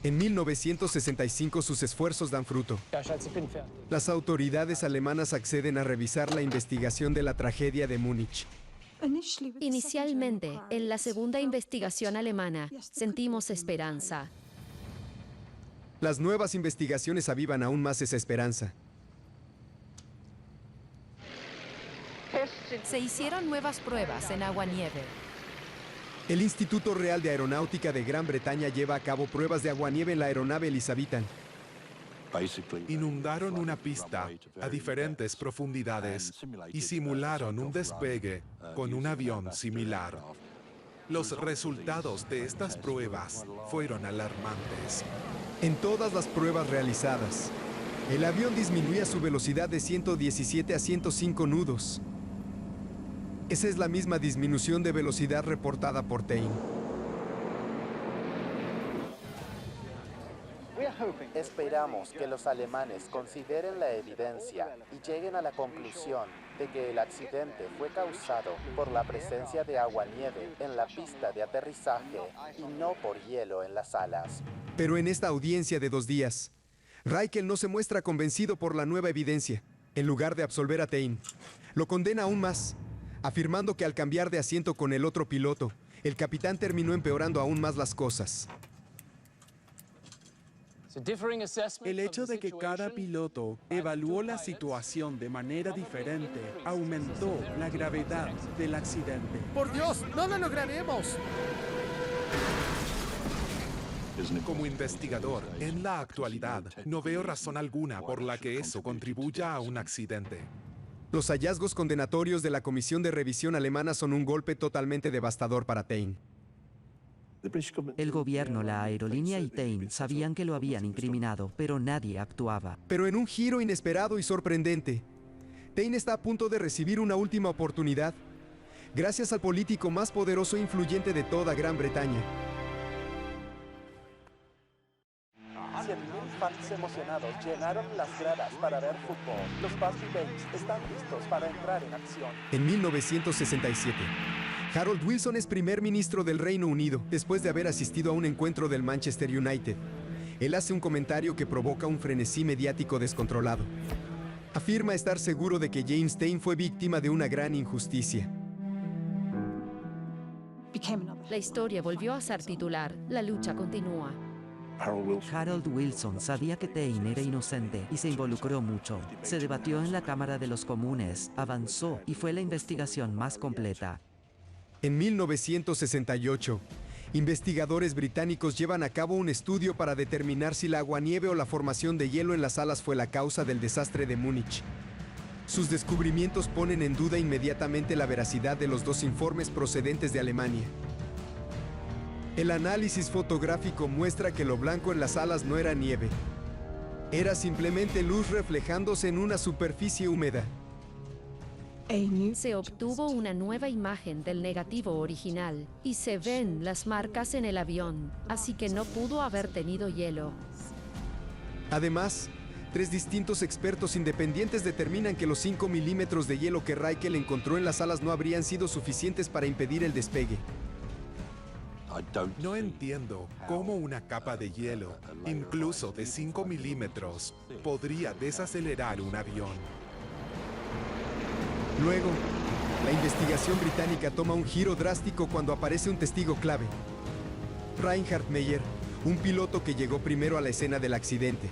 En 1965 sus esfuerzos dan fruto. Las autoridades alemanas acceden a revisar la investigación de la tragedia de Múnich. Inicialmente, en la segunda investigación alemana, sentimos esperanza. Las nuevas investigaciones avivan aún más esa esperanza. Se hicieron nuevas pruebas en aguanieve. El Instituto Real de Aeronáutica de Gran Bretaña lleva a cabo pruebas de aguanieve en la aeronave Elizabethan. Inundaron una pista a diferentes profundidades y simularon un despegue con un avión similar. Los resultados de estas pruebas fueron alarmantes. En todas las pruebas realizadas, el avión disminuía su velocidad de 117 a 105 nudos. Esa es la misma disminución de velocidad reportada por Tain. Esperamos que los alemanes consideren la evidencia y lleguen a la conclusión de que el accidente fue causado por la presencia de aguanieve en la pista de aterrizaje y no por hielo en las alas. Pero en esta audiencia de 2 días, Reichel no se muestra convencido por la nueva evidencia. En lugar de absolver a Tain, lo condena aún más, afirmando que al cambiar de asiento con el otro piloto, el capitán terminó empeorando aún más las cosas. El hecho de que cada piloto evaluó la situación de manera diferente aumentó la gravedad del accidente. ¡Por Dios! ¡No lo lograremos! Como investigador, en la actualidad, no veo razón alguna por la que eso contribuya a un accidente. Los hallazgos condenatorios de la Comisión de Revisión alemana son un golpe totalmente devastador para Tain. El gobierno, la aerolínea y Tain sabían que lo habían incriminado, pero nadie actuaba. Pero en un giro inesperado y sorprendente, Tain está a punto de recibir una última oportunidad, gracias al político más poderoso e influyente de toda Gran Bretaña. 100.000 fans emocionados llenaron las gradas para ver fútbol. Los Busby Babes están listos para entrar en acción. En 1967, Harold Wilson es primer ministro del Reino Unido después de haber asistido a un encuentro del Manchester United. Él hace un comentario que provoca un frenesí mediático descontrolado. Afirma estar seguro de que James Stein fue víctima de una gran injusticia. La historia volvió a ser titular. La lucha continúa. Harold Wilson sabía que Tain era inocente y se involucró mucho. Se debatió en la Cámara de los Comunes, avanzó y fue la investigación más completa. En 1968, investigadores británicos llevan a cabo un estudio para determinar si la aguanieve o la formación de hielo en las salas fue la causa del desastre de Múnich. Sus descubrimientos ponen en duda inmediatamente la veracidad de los dos informes procedentes de Alemania. El análisis fotográfico muestra que lo blanco en las salas no era nieve. Era simplemente luz reflejándose en una superficie húmeda. Se obtuvo una nueva imagen del negativo original y se ven las marcas en el avión, así que no pudo haber tenido hielo. Además, 3 distintos expertos independientes determinan que los 5 milímetros de hielo que Reichel encontró en las salas no habrían sido suficientes para impedir el despegue. No entiendo cómo una capa de hielo, incluso de 5 milímetros, podría desacelerar un avión. Luego, la investigación británica toma un giro drástico cuando aparece un testigo clave. Reinhard Meyer, un piloto que llegó primero a la escena del accidente.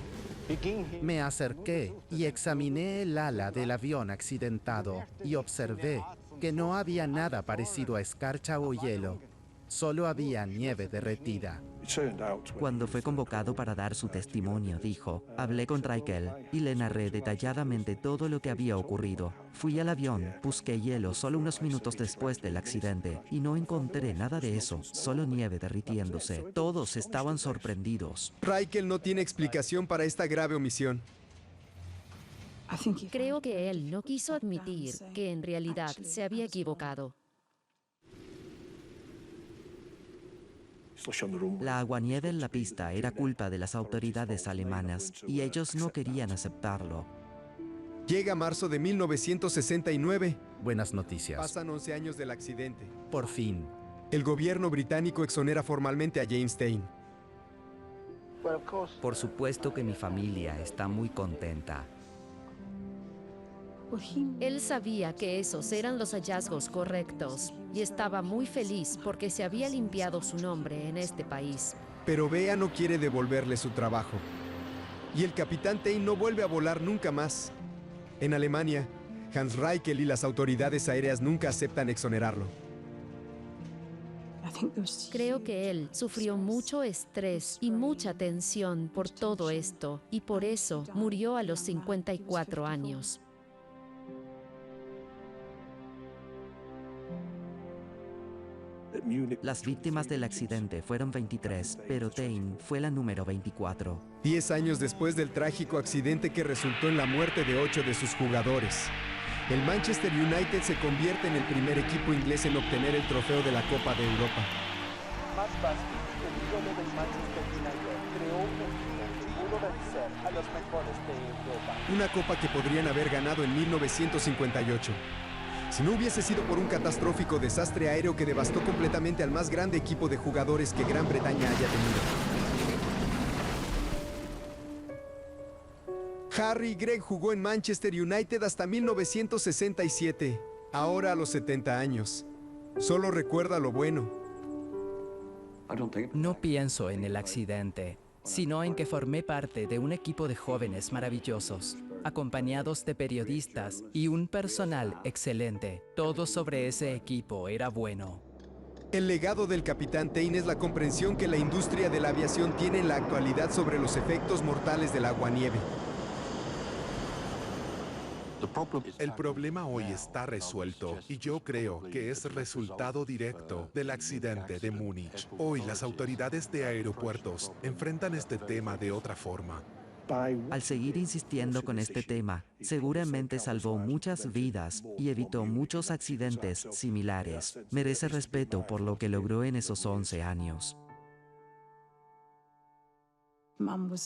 Me acerqué y examiné el ala del avión accidentado y observé que no había nada parecido a escarcha o hielo. Solo había nieve derretida. Cuando fue convocado para dar su testimonio, dijo, hablé con Reichel y le narré detalladamente todo lo que había ocurrido. Fui al avión, busqué hielo solo unos minutos después del accidente y no encontré nada de eso, solo nieve derritiéndose. Todos estaban sorprendidos. Reichel no tiene explicación para esta grave omisión. Creo que él no quiso admitir que en realidad se había equivocado. La aguanieve en la pista era culpa de las autoridades alemanas y ellos no querían aceptarlo. Llega marzo de 1969. Buenas noticias. Pasan 11 años del accidente. Por fin. El gobierno británico exonera formalmente a James Stein. Por supuesto que mi familia está muy contenta. Él sabía que esos eran los hallazgos correctos y estaba muy feliz porque se había limpiado su nombre en este país. Pero Bea no quiere devolverle su trabajo. Y el capitán Tain no vuelve a volar nunca más. En Alemania, Hans Reichel y las autoridades aéreas nunca aceptan exonerarlo. Creo que él sufrió mucho estrés y mucha tensión por todo esto y por eso murió a los 54 años. Las víctimas del accidente fueron 23, pero Tain fue la número 24. 10 años después del trágico accidente que resultó en la muerte de 8 de sus jugadores, el Manchester United se convierte en el primer equipo inglés en obtener el trofeo de la Copa de Europa. Matt Busby, el ídolo del Manchester United, creó un equipo que pudo vencer a los mejores de Europa. Una copa que podrían haber ganado en 1958. Si no hubiese sido por un catastrófico desastre aéreo que devastó completamente al más grande equipo de jugadores que Gran Bretaña haya tenido. Harry Gregg jugó en Manchester United hasta 1967, ahora a los 70 años. Solo recuerda lo bueno. No pienso en el accidente, sino en que formé parte de un equipo de jóvenes maravillosos, acompañados de periodistas y un personal excelente. Todo sobre ese equipo era bueno. El legado del capitán Tain es la comprensión que la industria de la aviación tiene en la actualidad sobre los efectos mortales del aguanieve. El problema hoy está resuelto y yo creo que es resultado directo del accidente de Múnich. Hoy las autoridades de aeropuertos enfrentan este tema de otra forma. Al seguir insistiendo con este tema, seguramente salvó muchas vidas y evitó muchos accidentes similares. Merece respeto por lo que logró en esos 11 años.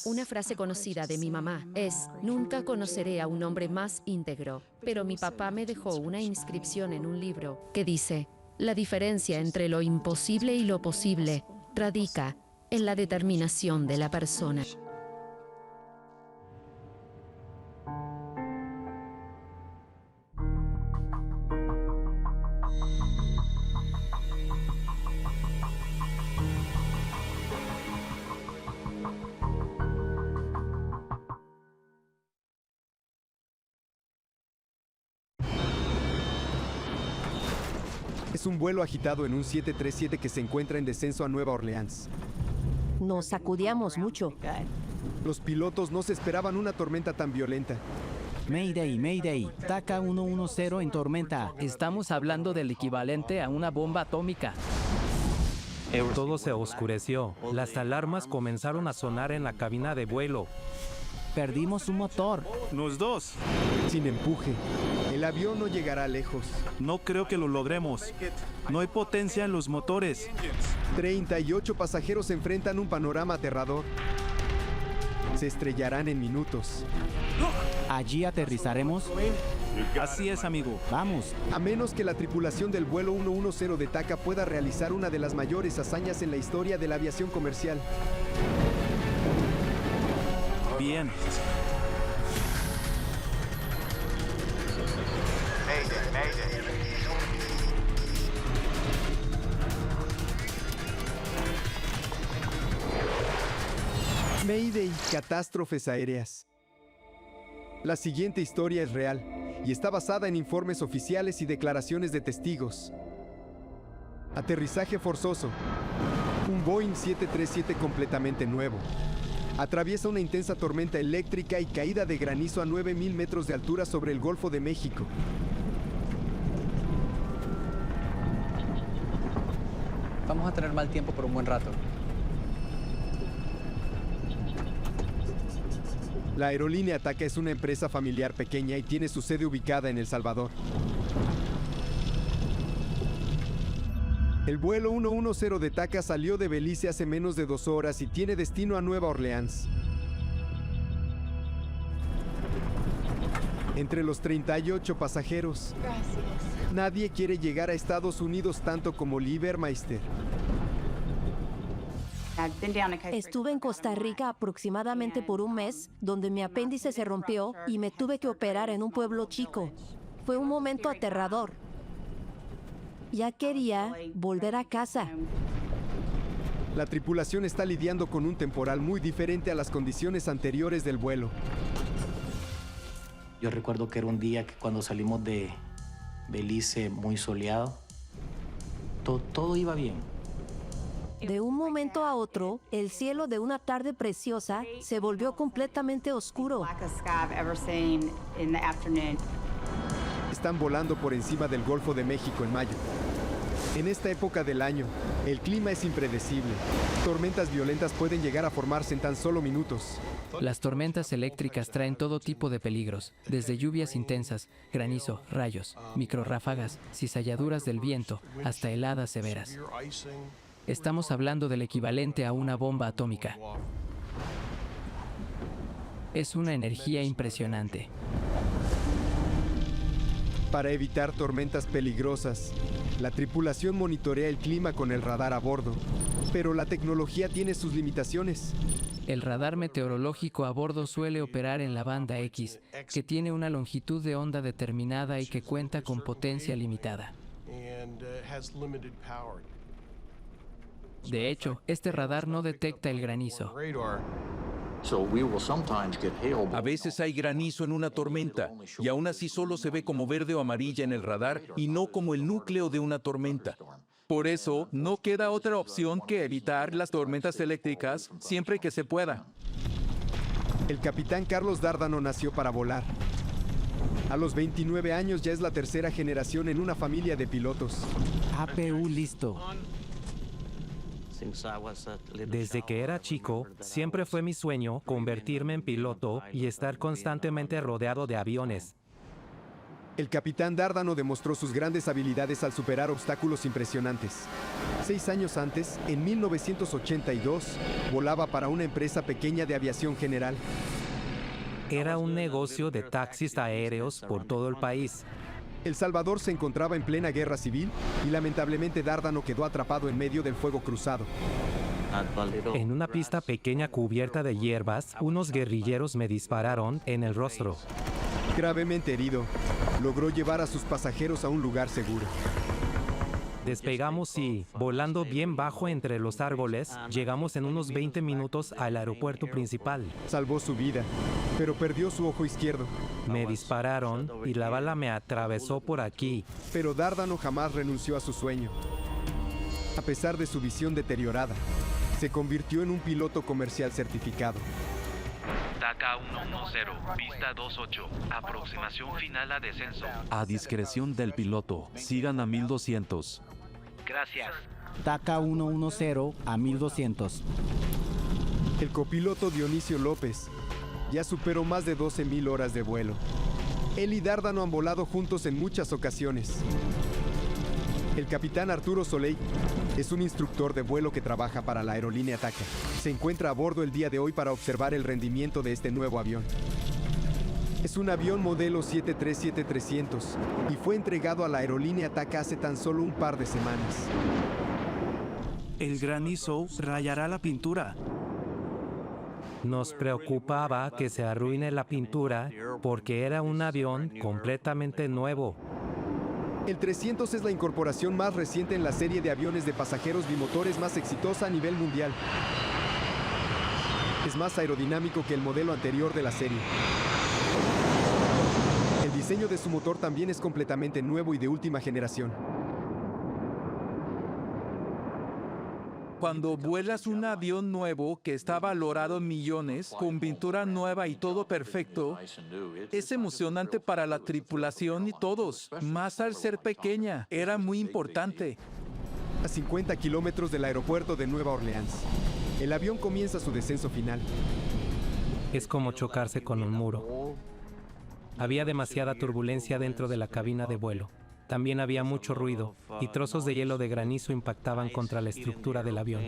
Una frase conocida de mi mamá es: nunca conoceré a un hombre más íntegro, pero mi papá me dejó una inscripción en un libro que dice: la diferencia entre lo imposible y lo posible radica en la determinación de la persona. Es un vuelo agitado en un 737 que se encuentra en descenso a Nueva Orleans. Nos sacudíamos mucho. Los pilotos no se esperaban una tormenta tan violenta. Mayday, Mayday. TACA 110 en tormenta. Estamos hablando del equivalente a una bomba atómica. Todo se oscureció. Las alarmas comenzaron a sonar en la cabina de vuelo. Perdimos un motor. Los dos. Sin empuje, el avión no llegará lejos. No creo que lo logremos. No hay potencia en los motores. 38 pasajeros enfrentan un panorama aterrador. Se estrellarán en minutos. ¿Allí aterrizaremos? Así es, amigo. Vamos. A menos que la tripulación del vuelo 110 de TACA pueda realizar una de las mayores hazañas en la historia de la aviación comercial. Bien. Mayday, catástrofes aéreas. La siguiente historia es real y está basada en informes oficiales y declaraciones de testigos. Aterrizaje forzoso. Un Boeing 737 completamente nuevo. Atraviesa una intensa tormenta eléctrica y caída de granizo a 9.000 metros de altura sobre el Golfo de México. Vamos a tener mal tiempo por un buen rato. La aerolínea TACA es una empresa familiar pequeña y tiene su sede ubicada en El Salvador. El vuelo 110 de TACA salió de Belice hace menos de 2 horas y tiene destino a Nueva Orleans. Entre los 38 pasajeros, nadie quiere llegar a Estados Unidos tanto como Lee Vermeister. Estuve en Costa Rica aproximadamente por un mes, donde mi apéndice se rompió y me tuve que operar en un pueblo chico. Fue un momento aterrador. Ya quería volver a casa. La tripulación está lidiando con un temporal muy diferente a las condiciones anteriores del vuelo. Yo recuerdo que era un día que cuando salimos de Belice muy soleado, todo iba bien. De un momento a otro, el cielo de una tarde preciosa se volvió completamente oscuro. Están volando por encima del Golfo de México en mayo. En esta época del año, el clima es impredecible. Tormentas violentas pueden llegar a formarse en tan solo minutos. Las tormentas eléctricas traen todo tipo de peligros, desde lluvias intensas, granizo, rayos, microrráfagas, cizalladuras del viento, hasta heladas severas. Estamos hablando del equivalente a una bomba atómica. Es una energía impresionante. Para evitar tormentas peligrosas, la tripulación monitorea el clima con el radar a bordo, pero la tecnología tiene sus limitaciones. El radar meteorológico a bordo suele operar en la banda X, que tiene una longitud de onda determinada y que cuenta con potencia limitada. De hecho, este radar no detecta el granizo. A veces hay granizo en una tormenta y aún así solo se ve como verde o amarilla en el radar y no como el núcleo de una tormenta. Por eso, no queda otra opción que evitar las tormentas eléctricas siempre que se pueda. El capitán Carlos Dárdano nació para volar. A los 29 años ya es la tercera generación en una familia de pilotos. APU listo. Desde que era chico, siempre fue mi sueño convertirme en piloto y estar constantemente rodeado de aviones. El capitán Dárdano demostró sus grandes habilidades al superar obstáculos impresionantes. 6 años antes, en 1982, volaba para una empresa pequeña de aviación general. Era un negocio de taxis aéreos por todo el país. El Salvador se encontraba en plena guerra civil y lamentablemente Dárdano quedó atrapado en medio del fuego cruzado. En una pista pequeña cubierta de hierbas, unos guerrilleros me dispararon en el rostro. Gravemente herido, logró llevar a sus pasajeros a un lugar seguro. Despegamos y, volando bien bajo entre los árboles, llegamos en unos 20 minutos al aeropuerto principal. Salvó su vida, pero perdió su ojo izquierdo. Me dispararon y la bala me atravesó por aquí. Pero Dárdano jamás renunció a su sueño. A pesar de su visión deteriorada, se convirtió en un piloto comercial certificado. TACA 110, pista 28, aproximación final a descenso. A discreción del piloto, sigan a 1200. Gracias. TACA 110 a 1200. El copiloto Dionisio López ya superó más de 12,000 horas de vuelo. Él y Dárdano han volado juntos en muchas ocasiones. El capitán Arturo Soleil es un instructor de vuelo que trabaja para la aerolínea TACA. Se encuentra a bordo el día de hoy para observar el rendimiento de este nuevo avión. Es un avión modelo 737-300 y fue entregado a la aerolínea TACA hace tan solo un par de semanas. El granizo rayará la pintura. Nos preocupaba que se arruine la pintura porque era un avión completamente nuevo. El 300 es la incorporación más reciente en la serie de aviones de pasajeros bimotores más exitosa a nivel mundial. Es más aerodinámico que el modelo anterior de la serie. El diseño de su motor también es completamente nuevo y de última generación. Cuando vuelas un avión nuevo que está valorado en millones, con pintura nueva y todo perfecto, es emocionante para la tripulación y todos, más al ser pequeña, era muy importante. A 50 kilómetros del aeropuerto de Nueva Orleans, el avión comienza su descenso final. Es como chocarse con un muro. Había demasiada turbulencia dentro de la cabina de vuelo. También había mucho ruido y trozos de hielo de granizo impactaban contra la estructura del avión.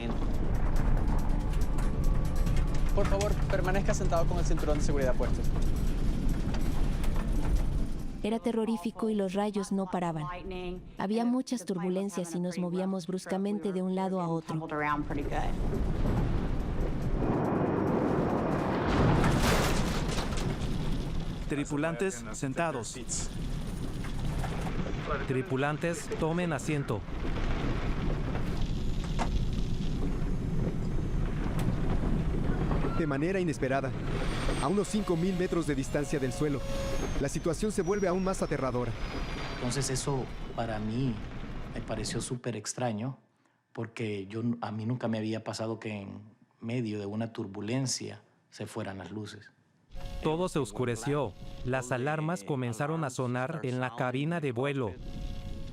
Por favor, permanezca sentado con el cinturón de seguridad puesto. Era terrorífico y los rayos no paraban. Había muchas turbulencias y nos movíamos bruscamente de un lado a otro. Tripulantes sentados. Tripulantes, tomen asiento. De manera inesperada, a unos 5,000 metros de distancia del suelo, la situación se vuelve aún más aterradora. Entonces eso para mí me pareció súper extraño porque a mí nunca me había pasado que en medio de una turbulencia se fueran las luces. Todo se oscureció. Las alarmas comenzaron a sonar en la cabina de vuelo.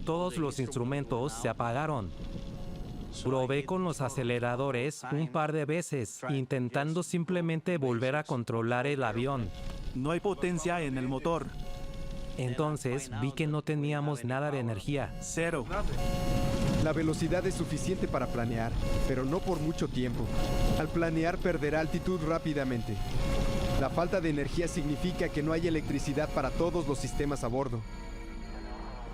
Todos los instrumentos se apagaron. Probé con los aceleradores un par de veces, intentando simplemente volver a controlar el avión. No hay potencia en el motor. Entonces vi que no teníamos nada de energía. Cero. La velocidad es suficiente para planear, pero no por mucho tiempo. Al planear perderá altitud rápidamente. La falta de energía significa que no hay electricidad para todos los sistemas a bordo.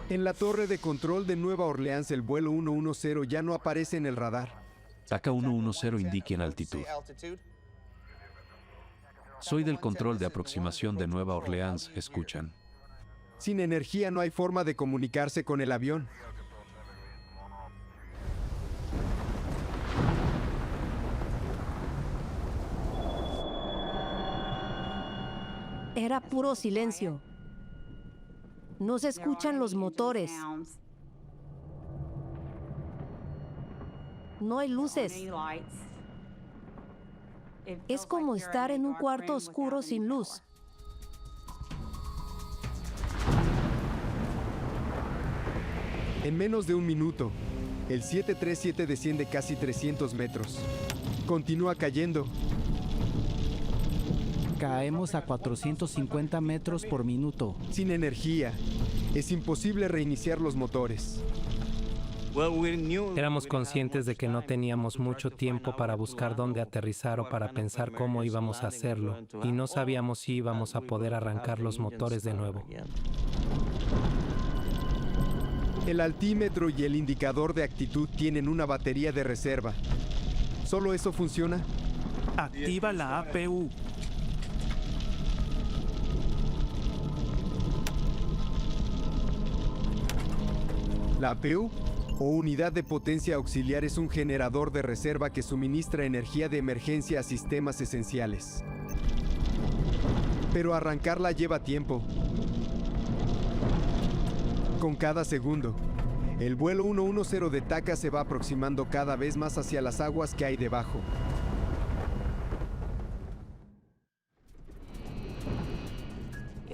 En la torre de control de Nueva Orleans, el vuelo 110 ya no aparece en el radar. TACA 110 indique en altitud. Soy del control de aproximación de Nueva Orleans, escuchan. Sin energía no hay forma de comunicarse con el avión. Era puro silencio. No se escuchan los motores. No hay luces. Es como estar en un cuarto oscuro sin luz. En menos de un minuto, el 737 desciende casi 300 metros. Continúa cayendo. Caemos a 450 metros por minuto. Sin energía, es imposible reiniciar los motores. Éramos conscientes de que no teníamos mucho tiempo para buscar dónde aterrizar o para pensar cómo íbamos a hacerlo, y no sabíamos si íbamos a poder arrancar los motores de nuevo. El altímetro y el indicador de actitud tienen una batería de reserva. ¿Solo eso funciona? Activa la APU. ¿La APU? o unidad de potencia auxiliar es un generador de reserva que suministra energía de emergencia a sistemas esenciales. Pero arrancarla lleva tiempo. Con cada segundo, el vuelo 110 de TACA se va aproximando cada vez más hacia las aguas que hay debajo.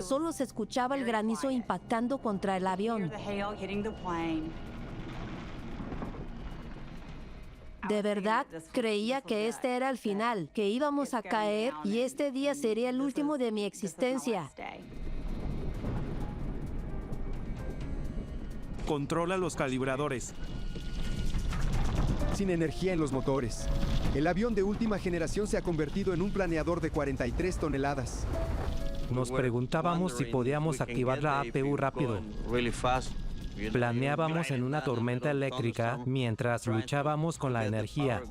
Solo se escuchaba el granizo impactando contra el avión. De verdad, creía que este era el final, que íbamos a caer y este día sería el último de mi existencia. Controla los calibradores. Sin energía en los motores, el avión de última generación se ha convertido en un planeador de 43 toneladas. Nos preguntábamos si podíamos activar la APU rápido. Planeábamos en una tormenta eléctrica mientras luchábamos con la energía.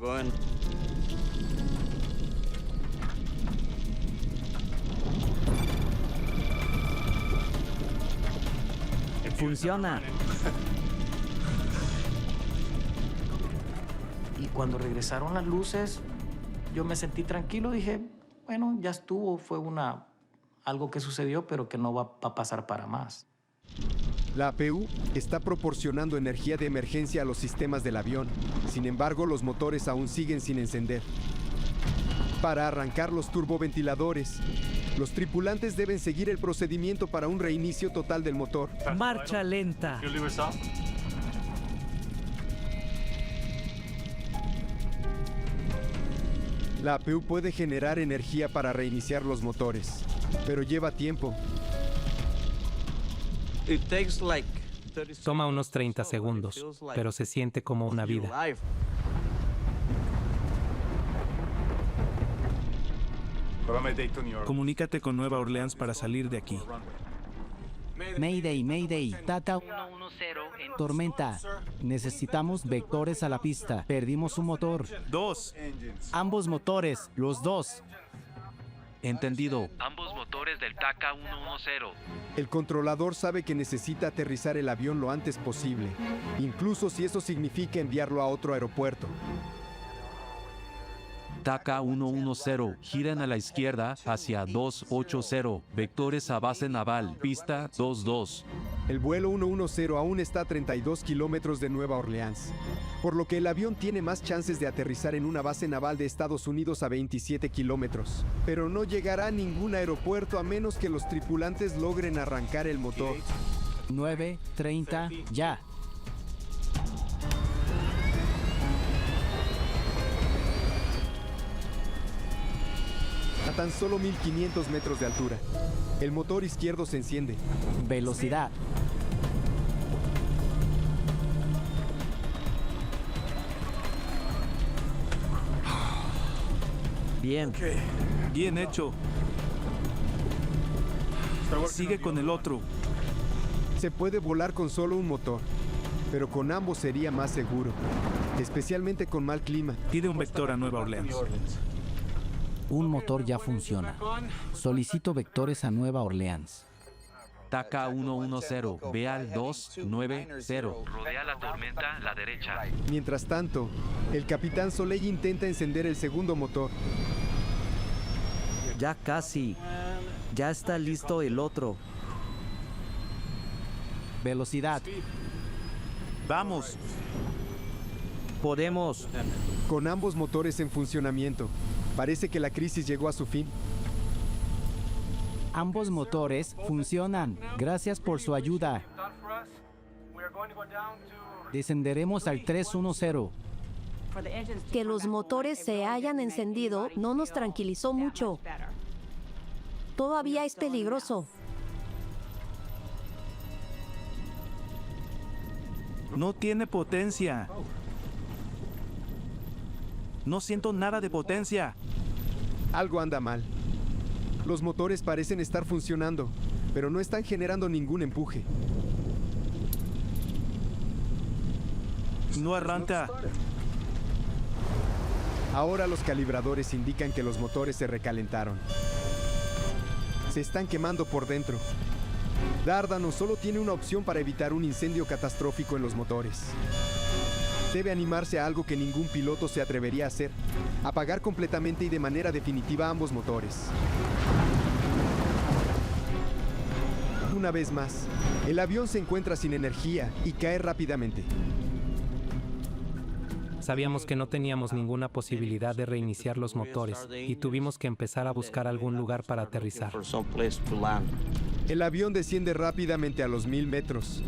Funciona. Y cuando regresaron las luces, yo me sentí tranquilo. Dije, bueno, ya estuvo. Fue algo que sucedió, pero que no va a pasar para más. La APU está proporcionando energía de emergencia a los sistemas del avión. Sin embargo, los motores aún siguen sin encender. Para arrancar los turboventiladores, los tripulantes deben seguir el procedimiento para un reinicio total del motor. Marcha lenta. La APU puede generar energía para reiniciar los motores, pero lleva tiempo. Toma unos 30 segundos, pero se siente como una vida. Comunícate con Nueva Orleans para salir de aquí. Mayday, Mayday. TACA 110 en tormenta. Necesitamos vectores a la pista. Perdimos un motor. 2. Ambos motores, los dos. Entendido. Ambos motores del TACA 110. El controlador sabe que necesita aterrizar el avión lo antes posible, incluso si eso significa enviarlo a otro aeropuerto. TACA 110, giran a la izquierda hacia 280, vectores a base naval, pista 22. El vuelo 110 aún está a 32 kilómetros de Nueva Orleans, por lo que el avión tiene más chances de aterrizar en una base naval de Estados Unidos a 27 kilómetros. Pero no llegará a ningún aeropuerto a menos que los tripulantes logren arrancar el motor. 9:30, ya. A tan solo 1500 metros de altura, el motor izquierdo se enciende. Velocidad. Bien. Bien hecho. Sigue con el otro. Se puede volar con solo un motor, pero con ambos sería más seguro, especialmente con mal clima. Pide un vector a Nueva Orleans. Un motor ya funciona. Solicito vectores a Nueva Orleans. TACA 110, ve al 290. Rodea la tormenta a la derecha. Mientras tanto, el capitán Soleil intenta encender el segundo motor. Ya casi. Ya está listo el otro. Velocidad. Vamos. Podemos. Con ambos motores en funcionamiento, parece que la crisis llegó a su fin. Ambos motores funcionan. Gracias por su ayuda. Descenderemos al 310. Que los motores se hayan encendido no nos tranquilizó mucho. Todavía es peligroso. No tiene potencia. No siento nada de potencia. Algo anda mal. Los motores parecen estar funcionando, pero no están generando ningún empuje. No arranca. Ahora los calibradores indican que los motores se recalentaron. Se están quemando por dentro. Dárdano solo tiene una opción para evitar un incendio catastrófico en los motores. Debe animarse a algo que ningún piloto se atrevería a hacer: apagar completamente y de manera definitiva ambos motores. Una vez más, el avión se encuentra sin energía y cae rápidamente. Sabíamos que no teníamos ninguna posibilidad de reiniciar los motores y tuvimos que empezar a buscar algún lugar para aterrizar. El avión desciende rápidamente a los 1000 metros.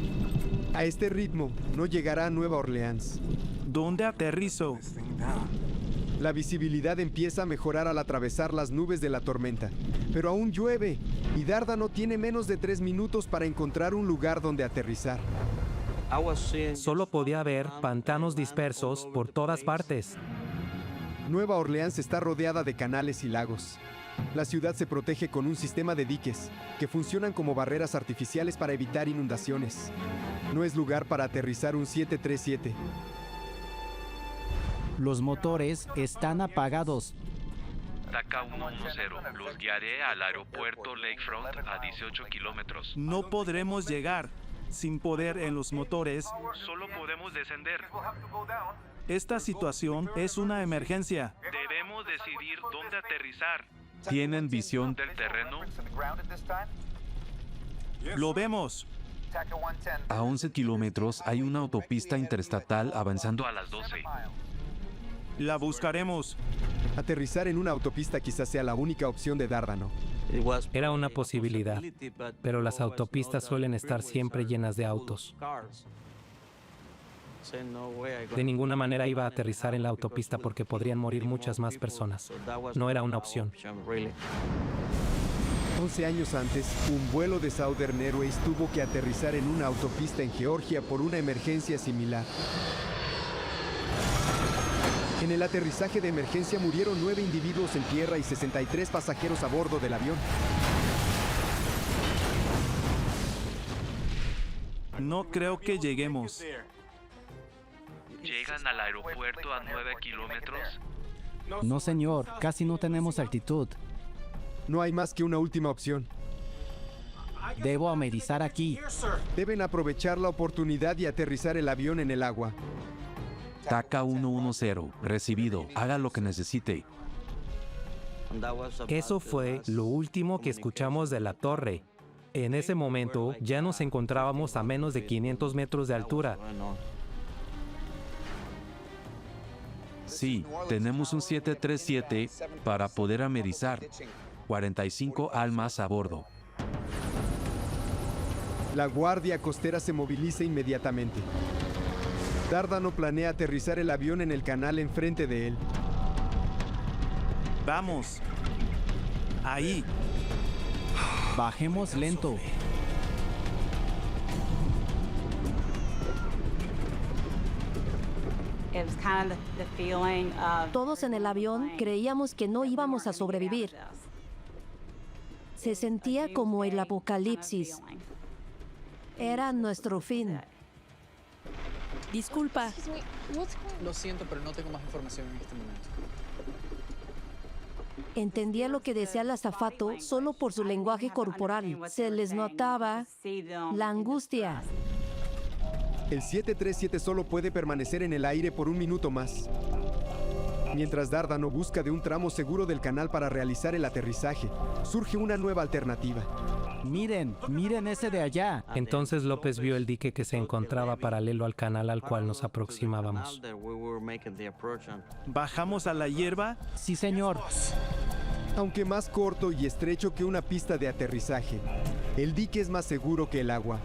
A este ritmo, no llegará a Nueva Orleans. ¿Dónde aterrizo? La visibilidad empieza a mejorar al atravesar las nubes de la tormenta, pero aún llueve y Dárdano tiene menos de 3 minutos para encontrar un lugar donde aterrizar. Solo podía ver pantanos dispersos por todas partes. Nueva Orleans está rodeada de canales y lagos. La ciudad se protege con un sistema de diques que funcionan como barreras artificiales para evitar inundaciones. No es lugar para aterrizar un 737. Los motores están apagados. TACA 110, los guiaré al aeropuerto Lakefront a 18 kilómetros. No podremos llegar. Sin poder en los motores, Solo podemos descender. esta situación es una emergencia. Debemos decidir dónde aterrizar. ¿Tienen visión? ¿Del terreno? Lo vemos. A 11 kilómetros hay una autopista interestatal avanzando A las 12. La buscaremos. Aterrizar en una autopista quizás sea la única opción de Dárdano. Era una posibilidad, pero las autopistas suelen estar siempre llenas de autos. De ninguna manera iba a aterrizar en la autopista porque podrían morir muchas más personas. No era una opción. 11 años antes, un vuelo de Southern Airways tuvo que aterrizar en una autopista en Georgia por una emergencia similar. En el aterrizaje de emergencia murieron 9 individuos en tierra y 63 pasajeros a bordo del avión. No creo que lleguemos. ¿Llegan al aeropuerto a 9 kilómetros? No, señor, casi no tenemos altitud. No hay más que una última opción. Debo amerizar aquí. Deben aprovechar la oportunidad y aterrizar el avión en el agua. TACA 110, recibido. Haga lo que necesite. Eso fue lo último que escuchamos de la torre. En ese momento ya nos encontrábamos a menos de 500 metros de altura. Sí, tenemos un 737 para poder amerizar. 45 almas a bordo. La guardia costera se moviliza inmediatamente. Dárdano planea aterrizar el avión en el canal enfrente de él. Vamos. Ahí. Bajemos lento. Todos en el avión creíamos que no íbamos a sobrevivir. Se sentía como el apocalipsis. Era nuestro fin. Disculpa. Lo siento, pero no tengo más información en este momento. Entendía lo que decía el azafato solo por su lenguaje corporal. Se les notaba la angustia. El 737 solo puede permanecer en el aire por un minuto más. Mientras Dárdano busca de un tramo seguro del canal para realizar el aterrizaje, surge una nueva alternativa. Miren, miren ese de allá. Entonces López vio el dique que se encontraba paralelo al canal al cual nos aproximábamos. ¿Bajamos a la hierba? Sí, señor. Aunque más corto y estrecho que una pista de aterrizaje, el dique es más seguro que el agua.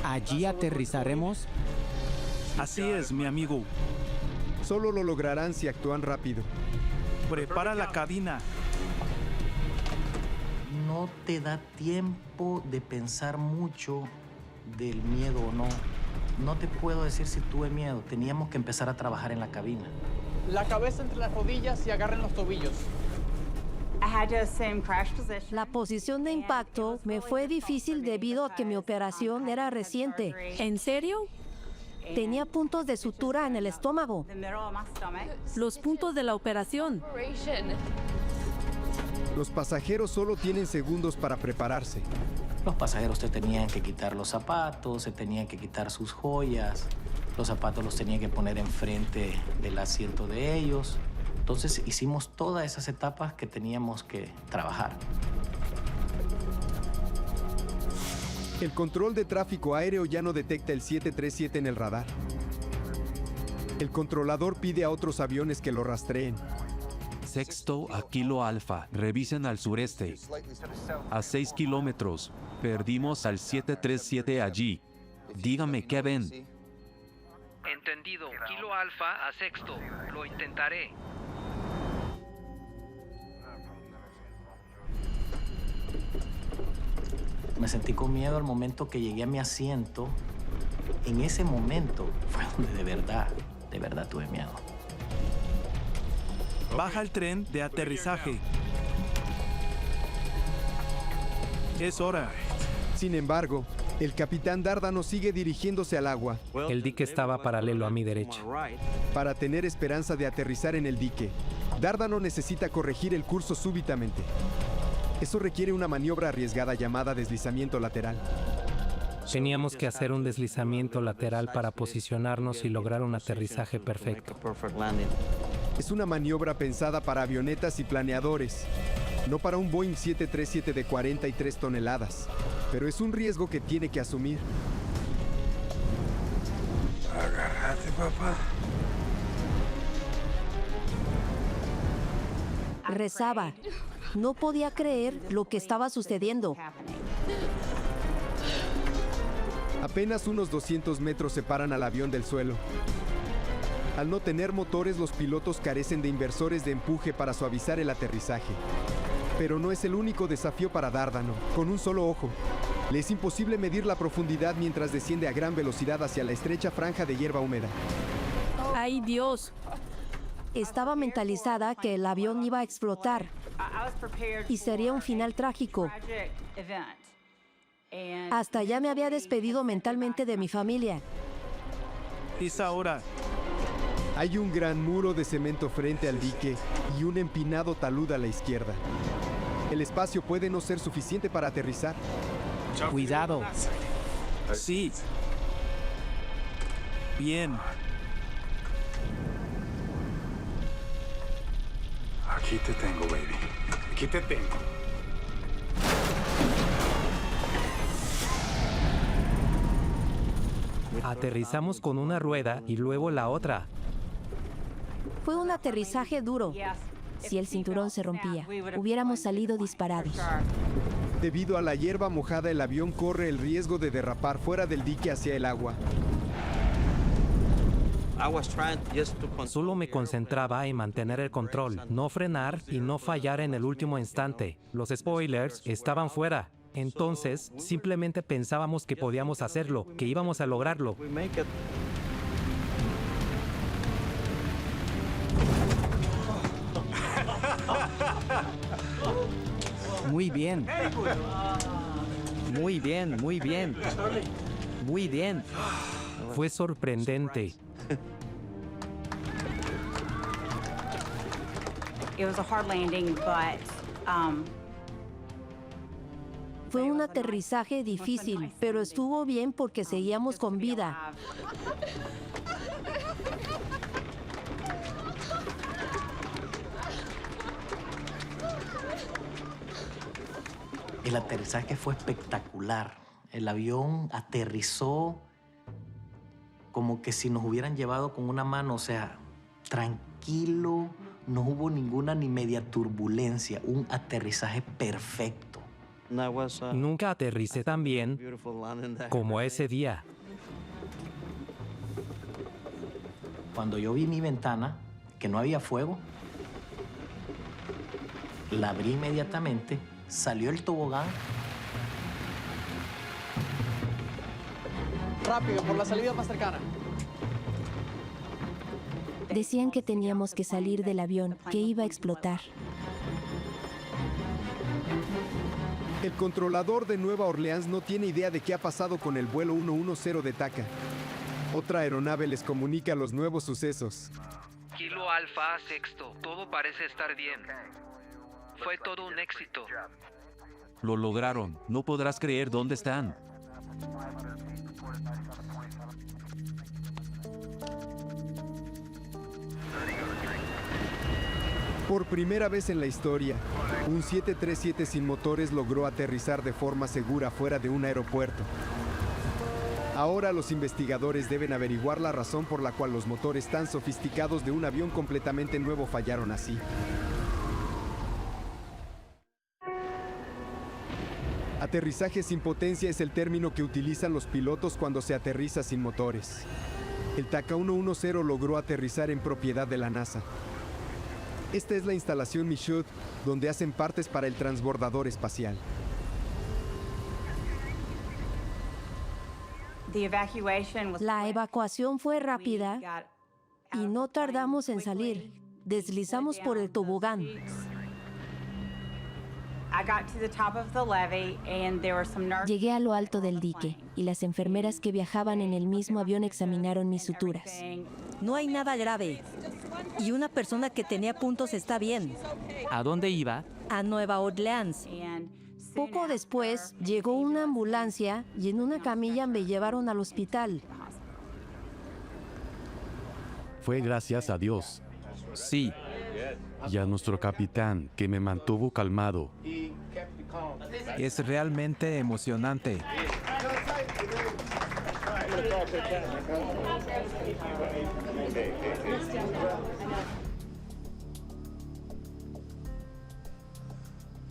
¿Allí aterrizaremos? Así es, mi amigo. Solo lo lograrán si actúan rápido. Prepara la cabina. No te da tiempo de pensar mucho del miedo o no. No te puedo decir si tuve miedo. Teníamos que empezar a trabajar en la cabina. La cabeza entre las rodillas y agarren los tobillos. La posición de impacto me fue difícil debido a que mi operación era reciente. ¿En serio? Tenía puntos de sutura en el estómago. Los puntos de la operación. Los pasajeros solo tienen segundos para prepararse. Los pasajeros se tenían que quitar los zapatos, se tenían que quitar sus joyas. Los zapatos los tenía que poner enfrente del asiento de ellos. Entonces hicimos todas esas etapas que teníamos que trabajar. El control de tráfico aéreo ya no detecta el 737 en el radar. El controlador pide a otros aviones que lo rastreen. Sexto a Kilo Alfa, revisen al sureste. A 6 kilómetros, perdimos al 737 allí. Dígame qué ven. Entendido. Kilo Alfa a Sexto. Lo intentaré. Me sentí con miedo al momento que llegué a mi asiento. En ese momento fue donde de verdad tuve miedo. Baja el tren de aterrizaje. Es hora. Sin embargo, el capitán Dárdano sigue dirigiéndose al agua. El dique estaba paralelo a mi derecha. Para tener esperanza de aterrizar en el dique, Dárdano necesita corregir el curso súbitamente. Eso requiere una maniobra arriesgada llamada deslizamiento lateral. Teníamos que hacer un deslizamiento lateral para posicionarnos y lograr un aterrizaje perfecto. Es una maniobra pensada para avionetas y planeadores, no para un Boeing 737 de 43 toneladas, pero es un riesgo que tiene que asumir. Agárrate, papá. Rezaba. No podía creer lo que estaba sucediendo. Apenas unos 200 metros separan al avión del suelo. Al no tener motores, los pilotos carecen de inversores de empuje para suavizar el aterrizaje. Pero no es el único desafío para Dárdano. Con un solo ojo, le es imposible medir la profundidad mientras desciende a gran velocidad hacia la estrecha franja de hierba húmeda. ¡Ay, Dios! Estaba mentalizada que el avión iba a explotar y sería un final trágico. Hasta ya me había despedido mentalmente de mi familia. Es ahora. Hay un gran muro de cemento frente al dique y un empinado talud a la izquierda. El espacio puede no ser suficiente para aterrizar. Cuidado. Sí. Bien. Aquí te tengo, baby. Aquí te tengo. Aterrizamos con una rueda y luego la otra. Fue un aterrizaje duro. Si el cinturón se rompía, hubiéramos salido disparados. Debido a la hierba mojada, el avión corre el riesgo de derrapar fuera del dique hacia el agua. Solo me concentraba en mantener el control, no frenar y no fallar en el último instante. Los spoilers estaban fuera. Entonces, simplemente pensábamos que podíamos hacerlo, que íbamos a lograrlo. Muy bien. Muy bien, muy bien. Muy bien. Fue sorprendente. It was a hard landing, but Fue un aterrizaje difícil, pero estuvo bien porque seguíamos con vida. El aterrizaje fue espectacular. El avión aterrizó como que si nos hubieran llevado con una mano, o sea, tranquilo, no hubo ninguna ni media turbulencia, un aterrizaje perfecto. Nunca aterricé tan bien como ese día. Cuando yo vi mi ventana, que no había fuego, la abrí inmediatamente, salió el tobogán. Rápido, por la salida más cercana. Decían que teníamos que salir del avión, que iba a explotar. El controlador de Nueva Orleans no tiene idea de qué ha pasado con el vuelo 110 de TACA. Otra aeronave les comunica los nuevos sucesos. Kilo Alfa a Sexto. Todo parece estar bien. Fue todo un éxito. Lo lograron. No podrás creer dónde están. Por primera vez en la historia, un 737 sin motores logró aterrizar de forma segura fuera de un aeropuerto. Ahora los investigadores deben averiguar la razón por la cual los motores tan sofisticados de un avión completamente nuevo fallaron así. Aterrizaje sin potencia es el término que utilizan los pilotos cuando se aterriza sin motores. El TACA-110 logró aterrizar en propiedad de la NASA. Esta es la instalación Michoud, donde hacen partes para el transbordador espacial. La evacuación fue rápida y no tardamos en salir. Deslizamos por el tobogán. Llegué a lo alto del dique y las enfermeras que viajaban en el mismo avión examinaron mis suturas. No hay nada grave. Y una persona que tenía puntos está bien. ¿A dónde iba? A Nueva Orleans. Poco después llegó una ambulancia y en una camilla me llevaron al hospital. Fue gracias a Dios. Sí. Y a nuestro capitán, que me mantuvo calmado. Es realmente emocionante.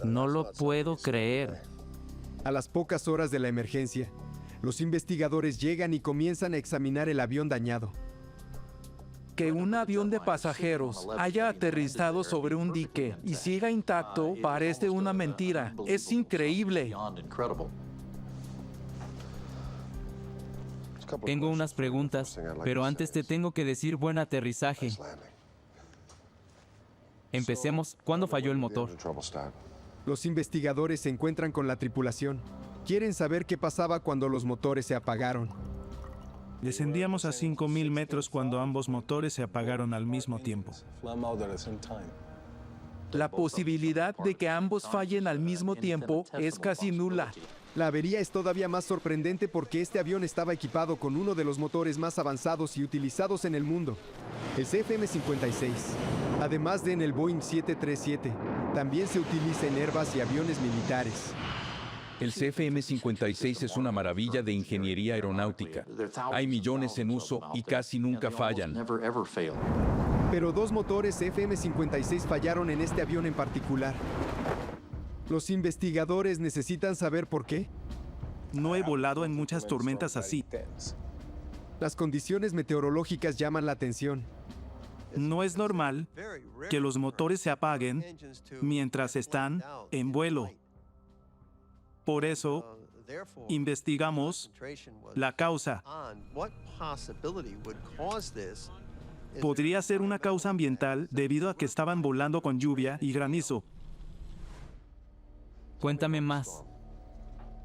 No lo puedo creer. A las pocas horas de la emergencia, los investigadores llegan y comienzan a examinar el avión dañado. Que un avión de pasajeros haya aterrizado sobre un dique y siga intacto parece una mentira. Es increíble. Tengo unas preguntas, pero antes te tengo que decir buen aterrizaje. Empecemos. ¿Cuándo falló el motor? Los investigadores se encuentran con la tripulación. Quieren saber qué pasaba cuando los motores se apagaron. Descendíamos a 5.000 metros cuando ambos motores se apagaron al mismo tiempo. La posibilidad de que ambos fallen al mismo tiempo es casi nula. La avería es todavía más sorprendente porque este avión estaba equipado con uno de los motores más avanzados y utilizados en el mundo, el CFM-56. Además de en el Boeing 737, también se utiliza en Airbus y aviones militares. El CFM-56 es una maravilla de ingeniería aeronáutica. Hay millones en uso y casi nunca fallan. Pero dos motores CFM-56 fallaron en este avión en particular. Los investigadores necesitan saber por qué. No he volado en muchas tormentas así. Las condiciones meteorológicas llaman la atención. No es normal que los motores se apaguen mientras están en vuelo. Por eso, investigamos la causa. Podría ser una causa ambiental debido a que estaban volando con lluvia y granizo. Cuéntame más.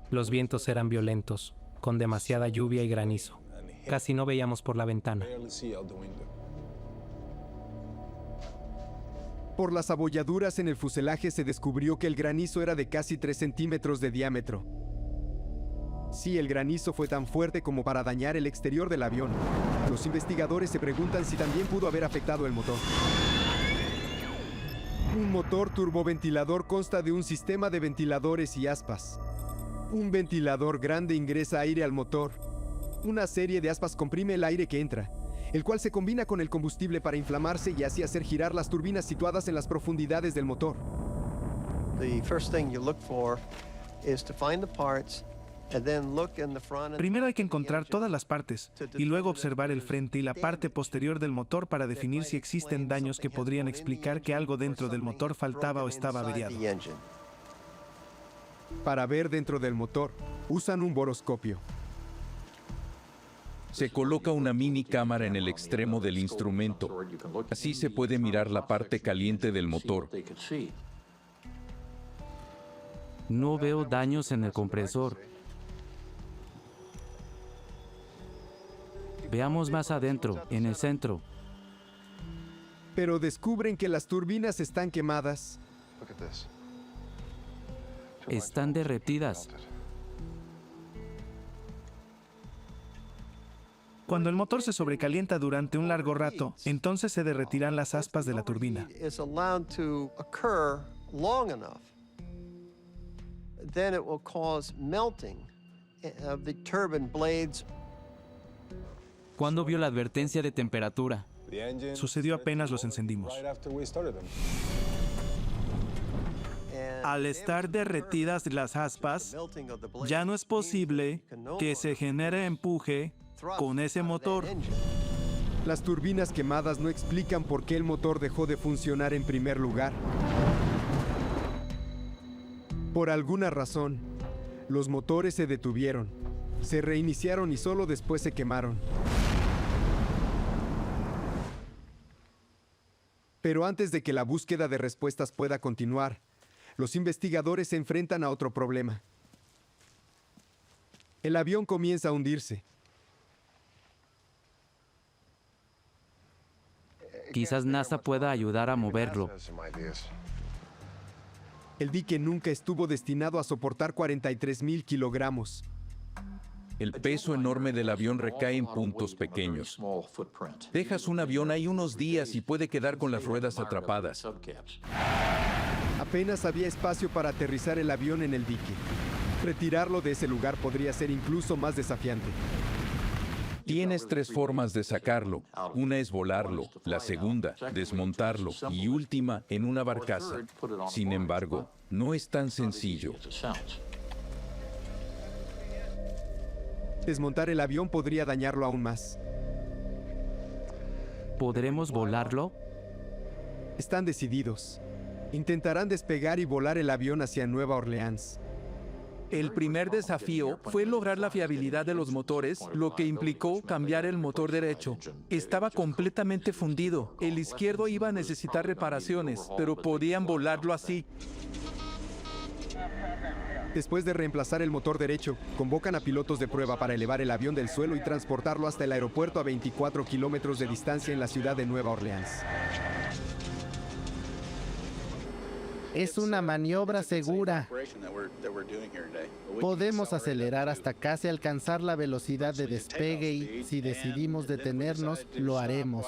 Los vientos eran violentos, con demasiada lluvia y granizo. Casi no veíamos por la ventana. Por las abolladuras en el fuselaje se descubrió que el granizo era de casi 3 centímetros de diámetro. Sí, el granizo fue tan fuerte como para dañar el exterior del avión. Los investigadores se preguntan si también pudo haber afectado el motor. Un motor turboventilador consta de un sistema de ventiladores y aspas. Un ventilador grande ingresa aire al motor. Una serie de aspas comprime el aire que entra, el cual se combina con el combustible para inflamarse y así hacer girar las turbinas situadas en las profundidades del motor. Primero hay que encontrar todas las partes y luego observar el frente y la parte posterior del motor para definir si existen daños que podrían explicar que algo dentro del motor faltaba o estaba averiado. Para ver dentro del motor, usan un boroscopio. Se coloca una mini cámara en el extremo del instrumento. Así se puede mirar la parte caliente del motor. No veo daños en el compresor. Veamos más adentro, en el centro. Pero descubren que las turbinas están quemadas. Están derretidas. Cuando el motor se sobrecalienta durante un largo rato, entonces se derretirán las aspas de la turbina. Then it will cause melting of the turbine blades. ¿Cuándo vio la advertencia de temperatura? Sucedió apenas los encendimos. Al estar derretidas las aspas, ya no es posible que se genere empuje con ese motor. Las turbinas quemadas no explican por qué el motor dejó de funcionar en primer lugar. Por alguna razón, los motores se detuvieron, se reiniciaron y solo después se quemaron. Pero antes de que la búsqueda de respuestas pueda continuar, los investigadores se enfrentan a otro problema. El avión comienza a hundirse. Quizás NASA pueda ayudar a moverlo. El dique nunca estuvo destinado a soportar 43,000 kilogramos. El peso enorme del avión recae en puntos pequeños. Dejas un avión ahí unos días y puede quedar con las ruedas atrapadas. Apenas había espacio para aterrizar el avión en el dique. Retirarlo de ese lugar podría ser incluso más desafiante. Tienes 3 formas de sacarlo. Una es volarlo, la segunda, desmontarlo y última, en una barcaza. Sin embargo, no es tan sencillo. Desmontar el avión podría dañarlo aún más. ¿Podremos volarlo? Están decididos. Intentarán despegar y volar el avión hacia Nueva Orleans. El primer desafío fue lograr la fiabilidad de los motores, lo que implicó cambiar el motor derecho. Estaba completamente fundido. El izquierdo iba a necesitar reparaciones, pero podían volarlo así. Después de reemplazar el motor derecho, convocan a pilotos de prueba para elevar el avión del suelo y transportarlo hasta el aeropuerto a 24 kilómetros de distancia en la ciudad de Nueva Orleans. Es una maniobra segura. Podemos acelerar hasta casi alcanzar la velocidad de despegue y, si decidimos detenernos, lo haremos.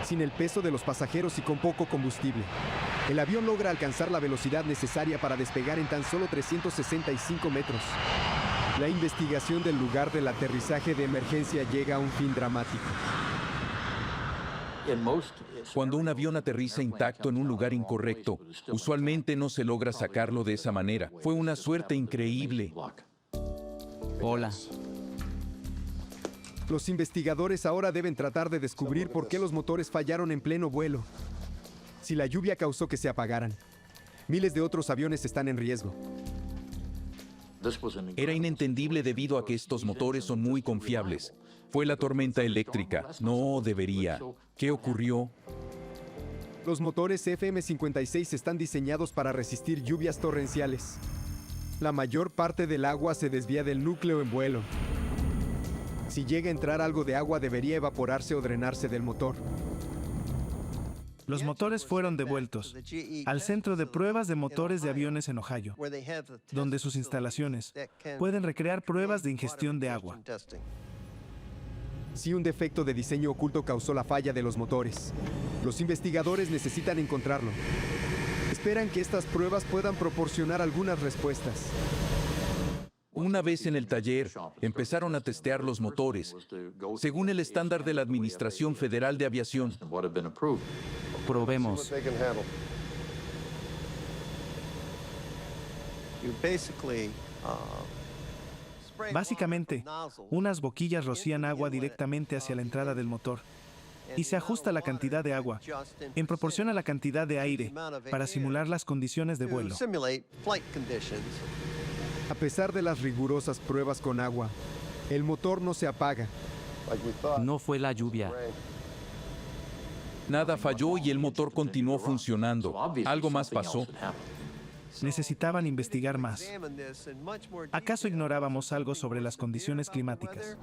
Sin el peso de los pasajeros y con poco combustible, el avión logra alcanzar la velocidad necesaria para despegar en tan solo 365 metros. La investigación del lugar del aterrizaje de emergencia llega a un fin dramático. Cuando un avión aterriza intacto en un lugar incorrecto, usualmente no se logra sacarlo de esa manera. Fue una suerte increíble. Hola. Los investigadores ahora deben tratar de descubrir por qué los motores fallaron en pleno vuelo. Si la lluvia causó que se apagaran, miles de otros aviones están en riesgo. Era inentendible debido a que estos motores son muy confiables. Fue la tormenta eléctrica. No debería. ¿Qué ocurrió? Los motores FM56 están diseñados para resistir lluvias torrenciales. La mayor parte del agua se desvía del núcleo en vuelo. Si llega a entrar algo de agua, debería evaporarse o drenarse del motor. Los motores fueron devueltos al Centro de Pruebas de Motores de Aviones en Ohio, donde sus instalaciones pueden recrear pruebas de ingestión de agua. Si un defecto de diseño oculto causó la falla de los motores, los investigadores necesitan encontrarlo. Esperan que estas pruebas puedan proporcionar algunas respuestas. Una vez en el taller, empezaron a testear los motores, según el estándar de la Administración Federal de Aviación. Probemos. Básicamente, unas boquillas rocían agua directamente hacia la entrada del motor y se ajusta la cantidad de agua en proporción a la cantidad de aire para simular las condiciones de vuelo. A pesar de las rigurosas pruebas con agua, el motor no se apaga. No fue la lluvia. Nada falló y el motor continuó funcionando. Algo más pasó. Necesitaban investigar más. ¿Acaso ignorábamos algo sobre las condiciones climáticas?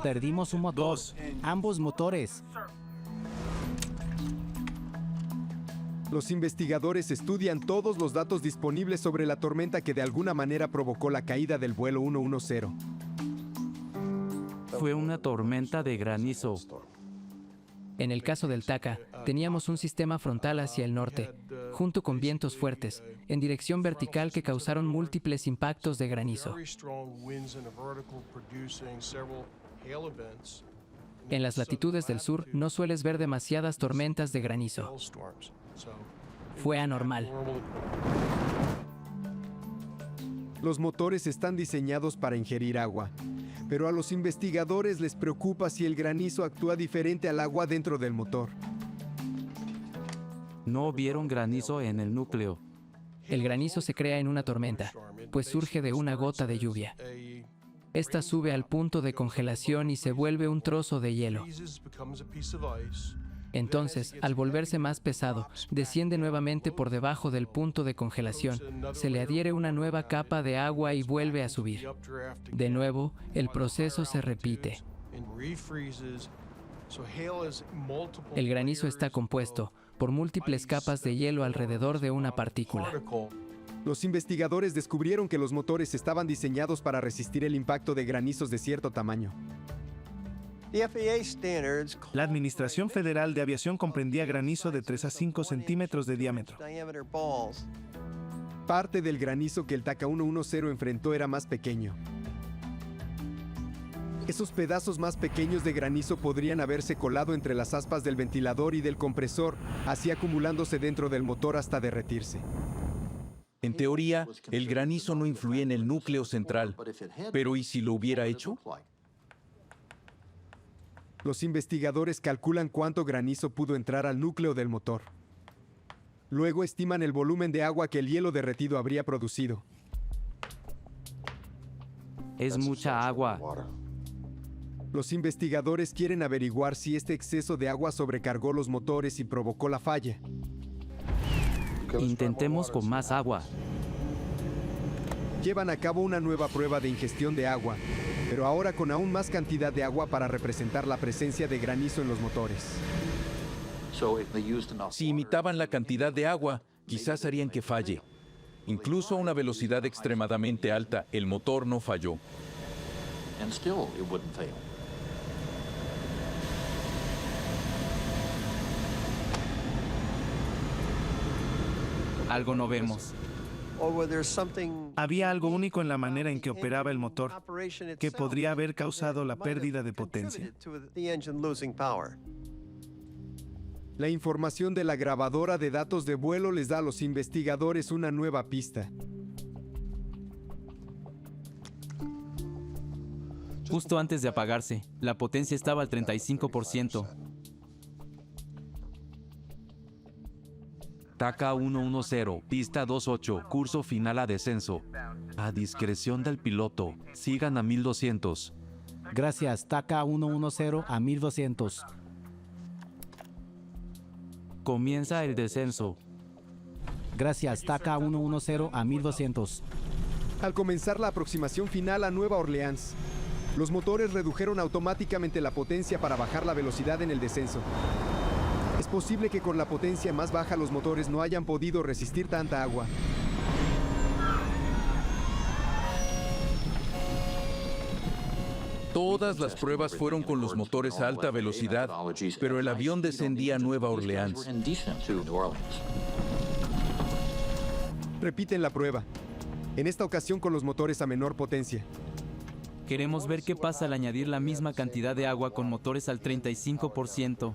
Perdimos un motor. Ambos motores. Los investigadores estudian todos los datos disponibles sobre la tormenta que de alguna manera provocó la caída del vuelo 110. Fue una tormenta de granizo. En el caso del Taka, teníamos un sistema frontal hacia el norte, junto con vientos fuertes, en dirección vertical que causaron múltiples impactos de granizo. En las latitudes del sur no sueles ver demasiadas tormentas de granizo. Fue anormal. Los motores están diseñados para ingerir agua, pero a los investigadores les preocupa si el granizo actúa diferente al agua dentro del motor. No vieron granizo en el núcleo. El granizo se crea en una tormenta, pues surge de una gota de lluvia. Esta sube al punto de congelación y se vuelve un trozo de hielo. Entonces, al volverse más pesado, desciende nuevamente por debajo del punto de congelación, se le adhiere una nueva capa de agua y vuelve a subir. De nuevo, el proceso se repite. El granizo está compuesto por múltiples capas de hielo alrededor de una partícula. Los investigadores descubrieron que los motores estaban diseñados para resistir el impacto de granizos de cierto tamaño. La Administración Federal de Aviación comprendía granizo de 3 a 5 centímetros de diámetro. Parte del granizo que el Taka 110 enfrentó era más pequeño. Esos pedazos más pequeños de granizo podrían haberse colado entre las aspas del ventilador y del compresor, así acumulándose dentro del motor hasta derretirse. En teoría, el granizo no influye en el núcleo central, pero ¿y si lo hubiera hecho? Los investigadores calculan cuánto granizo pudo entrar al núcleo del motor. Luego estiman el volumen de agua que el hielo derretido habría producido. Es mucha agua. Los investigadores quieren averiguar si este exceso de agua sobrecargó los motores y provocó la falla. Intentemos con más agua. Llevan a cabo una nueva prueba de ingestión de agua, pero ahora con aún más cantidad de agua para representar la presencia de granizo en los motores. Si imitaban la cantidad de agua, quizás harían que falle. Incluso a una velocidad extremadamente alta, el motor no falló. Algo no vemos. Había algo único en la manera en que operaba el motor, que podría haber causado la pérdida de potencia. La información de la grabadora de datos de vuelo les da a los investigadores una nueva pista. Justo antes de apagarse, la potencia estaba al 35%. Taka 110, pista 28, curso final a descenso. A discreción del piloto, sigan a 1200. Gracias, Taka 110 a 1200. Comienza el descenso. Gracias, Taka 110 a 1200. Al comenzar la aproximación final a Nueva Orleans, los motores redujeron automáticamente la potencia para bajar la velocidad en el descenso. Es posible que con la potencia más baja los motores no hayan podido resistir tanta agua. Todas las pruebas fueron con los motores a alta velocidad, pero el avión descendía a Nueva Orleans. Repiten la prueba, en esta ocasión con los motores a menor potencia. Queremos ver qué pasa al añadir la misma cantidad de agua con motores al 35%.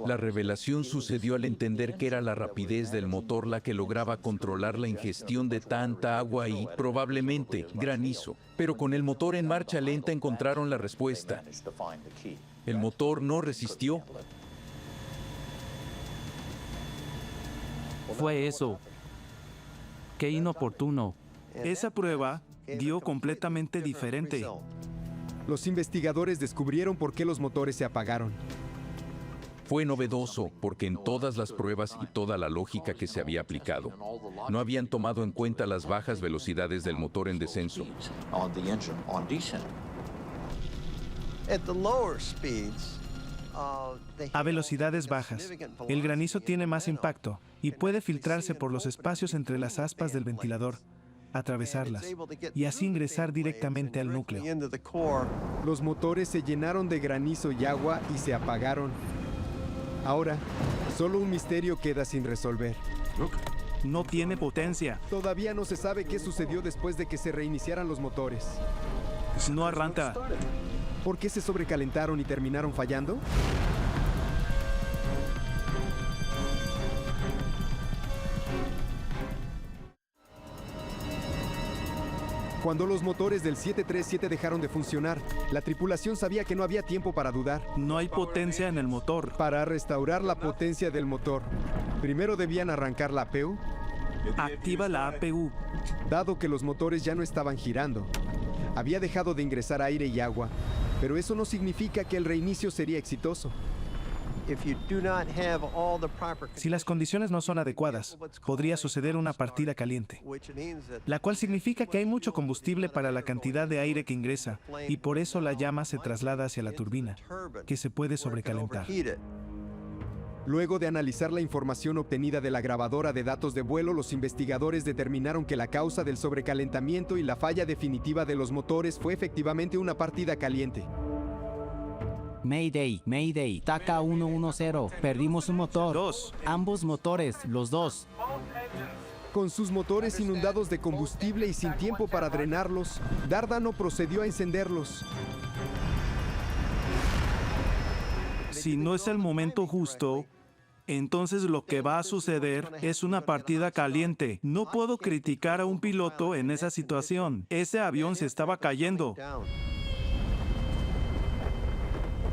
La revelación sucedió al entender que era la rapidez del motor la que lograba controlar la ingestión de tanta agua y, probablemente, granizo. Pero con el motor en marcha lenta encontraron la respuesta. El motor no resistió. Fue eso. Qué inoportuno. Esa prueba dio completamente diferente. Los investigadores descubrieron por qué los motores se apagaron. Fue novedoso porque en todas las pruebas y toda la lógica que se había aplicado, no habían tomado en cuenta las bajas velocidades del motor en descenso. A velocidades bajas, el granizo tiene más impacto y puede filtrarse por los espacios entre las aspas del ventilador, atravesarlas y así ingresar directamente al núcleo. Los motores se llenaron de granizo y agua y se apagaron. Ahora, solo un misterio queda sin resolver. No tiene potencia. Todavía no se sabe qué sucedió después de que se reiniciaran los motores. No arranca. ¿Por qué se sobrecalentaron y terminaron fallando? Cuando los motores del 737 dejaron de funcionar, la tripulación sabía que no había tiempo para dudar. No hay potencia en el motor. Para restaurar la potencia del motor, primero debían arrancar la APU. Activa la APU. Dado que los motores ya no estaban girando, había dejado de ingresar aire y agua, pero eso no significa que el reinicio sería exitoso. Si las condiciones no son adecuadas, podría suceder una partida caliente, la cual significa que hay mucho combustible para la cantidad de aire que ingresa, y por eso la llama se traslada hacia la turbina, que se puede sobrecalentar. Luego de analizar la información obtenida de la grabadora de datos de vuelo, los investigadores determinaron que la causa del sobrecalentamiento y la falla definitiva de los motores fue efectivamente una partida caliente. Mayday, Mayday, TACA 110, perdimos un motor. Ambos motores, los dos. Con sus motores inundados de combustible y sin tiempo para drenarlos, Dárdano procedió a encenderlos. Si no es el momento justo, entonces lo que va a suceder es una partida caliente. No puedo criticar a un piloto en esa situación. Ese avión se estaba cayendo.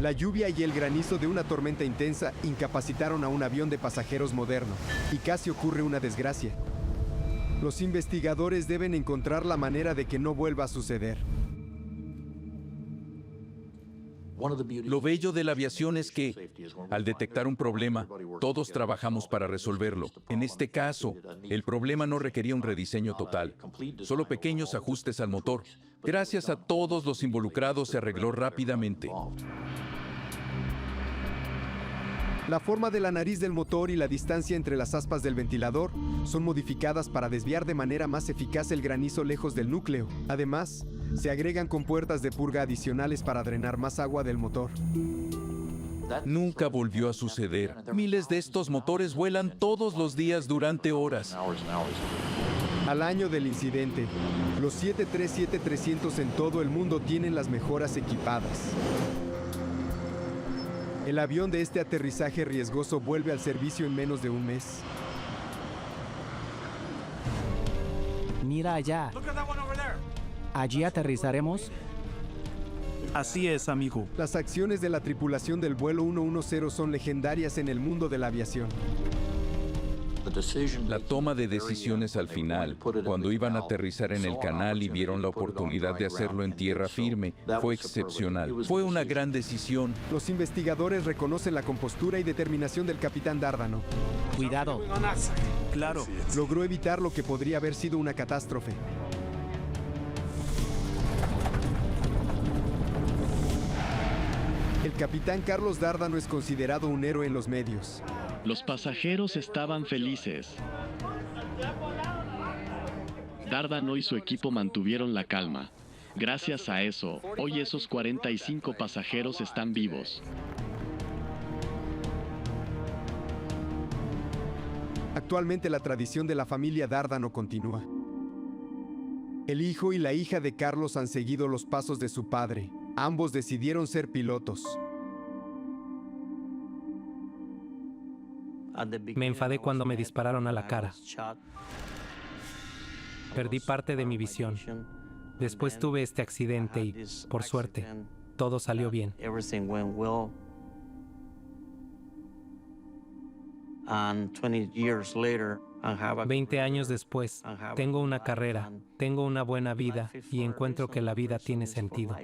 La lluvia y el granizo de una tormenta intensa incapacitaron a un avión de pasajeros moderno, y casi ocurre una desgracia. Los investigadores deben encontrar la manera de que no vuelva a suceder. Lo bello de la aviación es que, al detectar un problema, todos trabajamos para resolverlo. En este caso, el problema no requería un rediseño total, solo pequeños ajustes al motor. Gracias a todos los involucrados se arregló rápidamente. La forma de la nariz del motor y la distancia entre las aspas del ventilador son modificadas para desviar de manera más eficaz el granizo lejos del núcleo. Además, se agregan compuertas de purga adicionales para drenar más agua del motor. Nunca volvió a suceder. Miles de estos motores vuelan todos los días durante horas. Al año del incidente, los 737-300 en todo el mundo tienen las mejoras equipadas. El avión de este aterrizaje riesgoso vuelve al servicio en menos de un mes. Mira allá. ¿Allí aterrizaremos? Así es, amigo. Las acciones de la tripulación del vuelo 110 son legendarias en el mundo de la aviación. La toma de decisiones al final, cuando iban a aterrizar en el canal y vieron la oportunidad de hacerlo en tierra firme, fue excepcional. Fue una gran decisión. Los investigadores reconocen la compostura y determinación del capitán Dárdano. Cuidado. Claro. Logró evitar lo que podría haber sido una catástrofe. El capitán Carlos Dárdano es considerado un héroe en los medios. Los pasajeros estaban felices. Dárdano y su equipo mantuvieron la calma. Gracias a eso, hoy esos 45 pasajeros están vivos. Actualmente la tradición de la familia Dárdano continúa. El hijo y la hija de Carlos han seguido los pasos de su padre. Ambos decidieron ser pilotos. Me enfadé cuando me dispararon a la cara. Perdí parte de mi visión. Después tuve este accidente y, por suerte, todo salió bien. And 20 years later, 20 años después, tengo una carrera, tengo una buena vida y encuentro que la vida tiene sentido.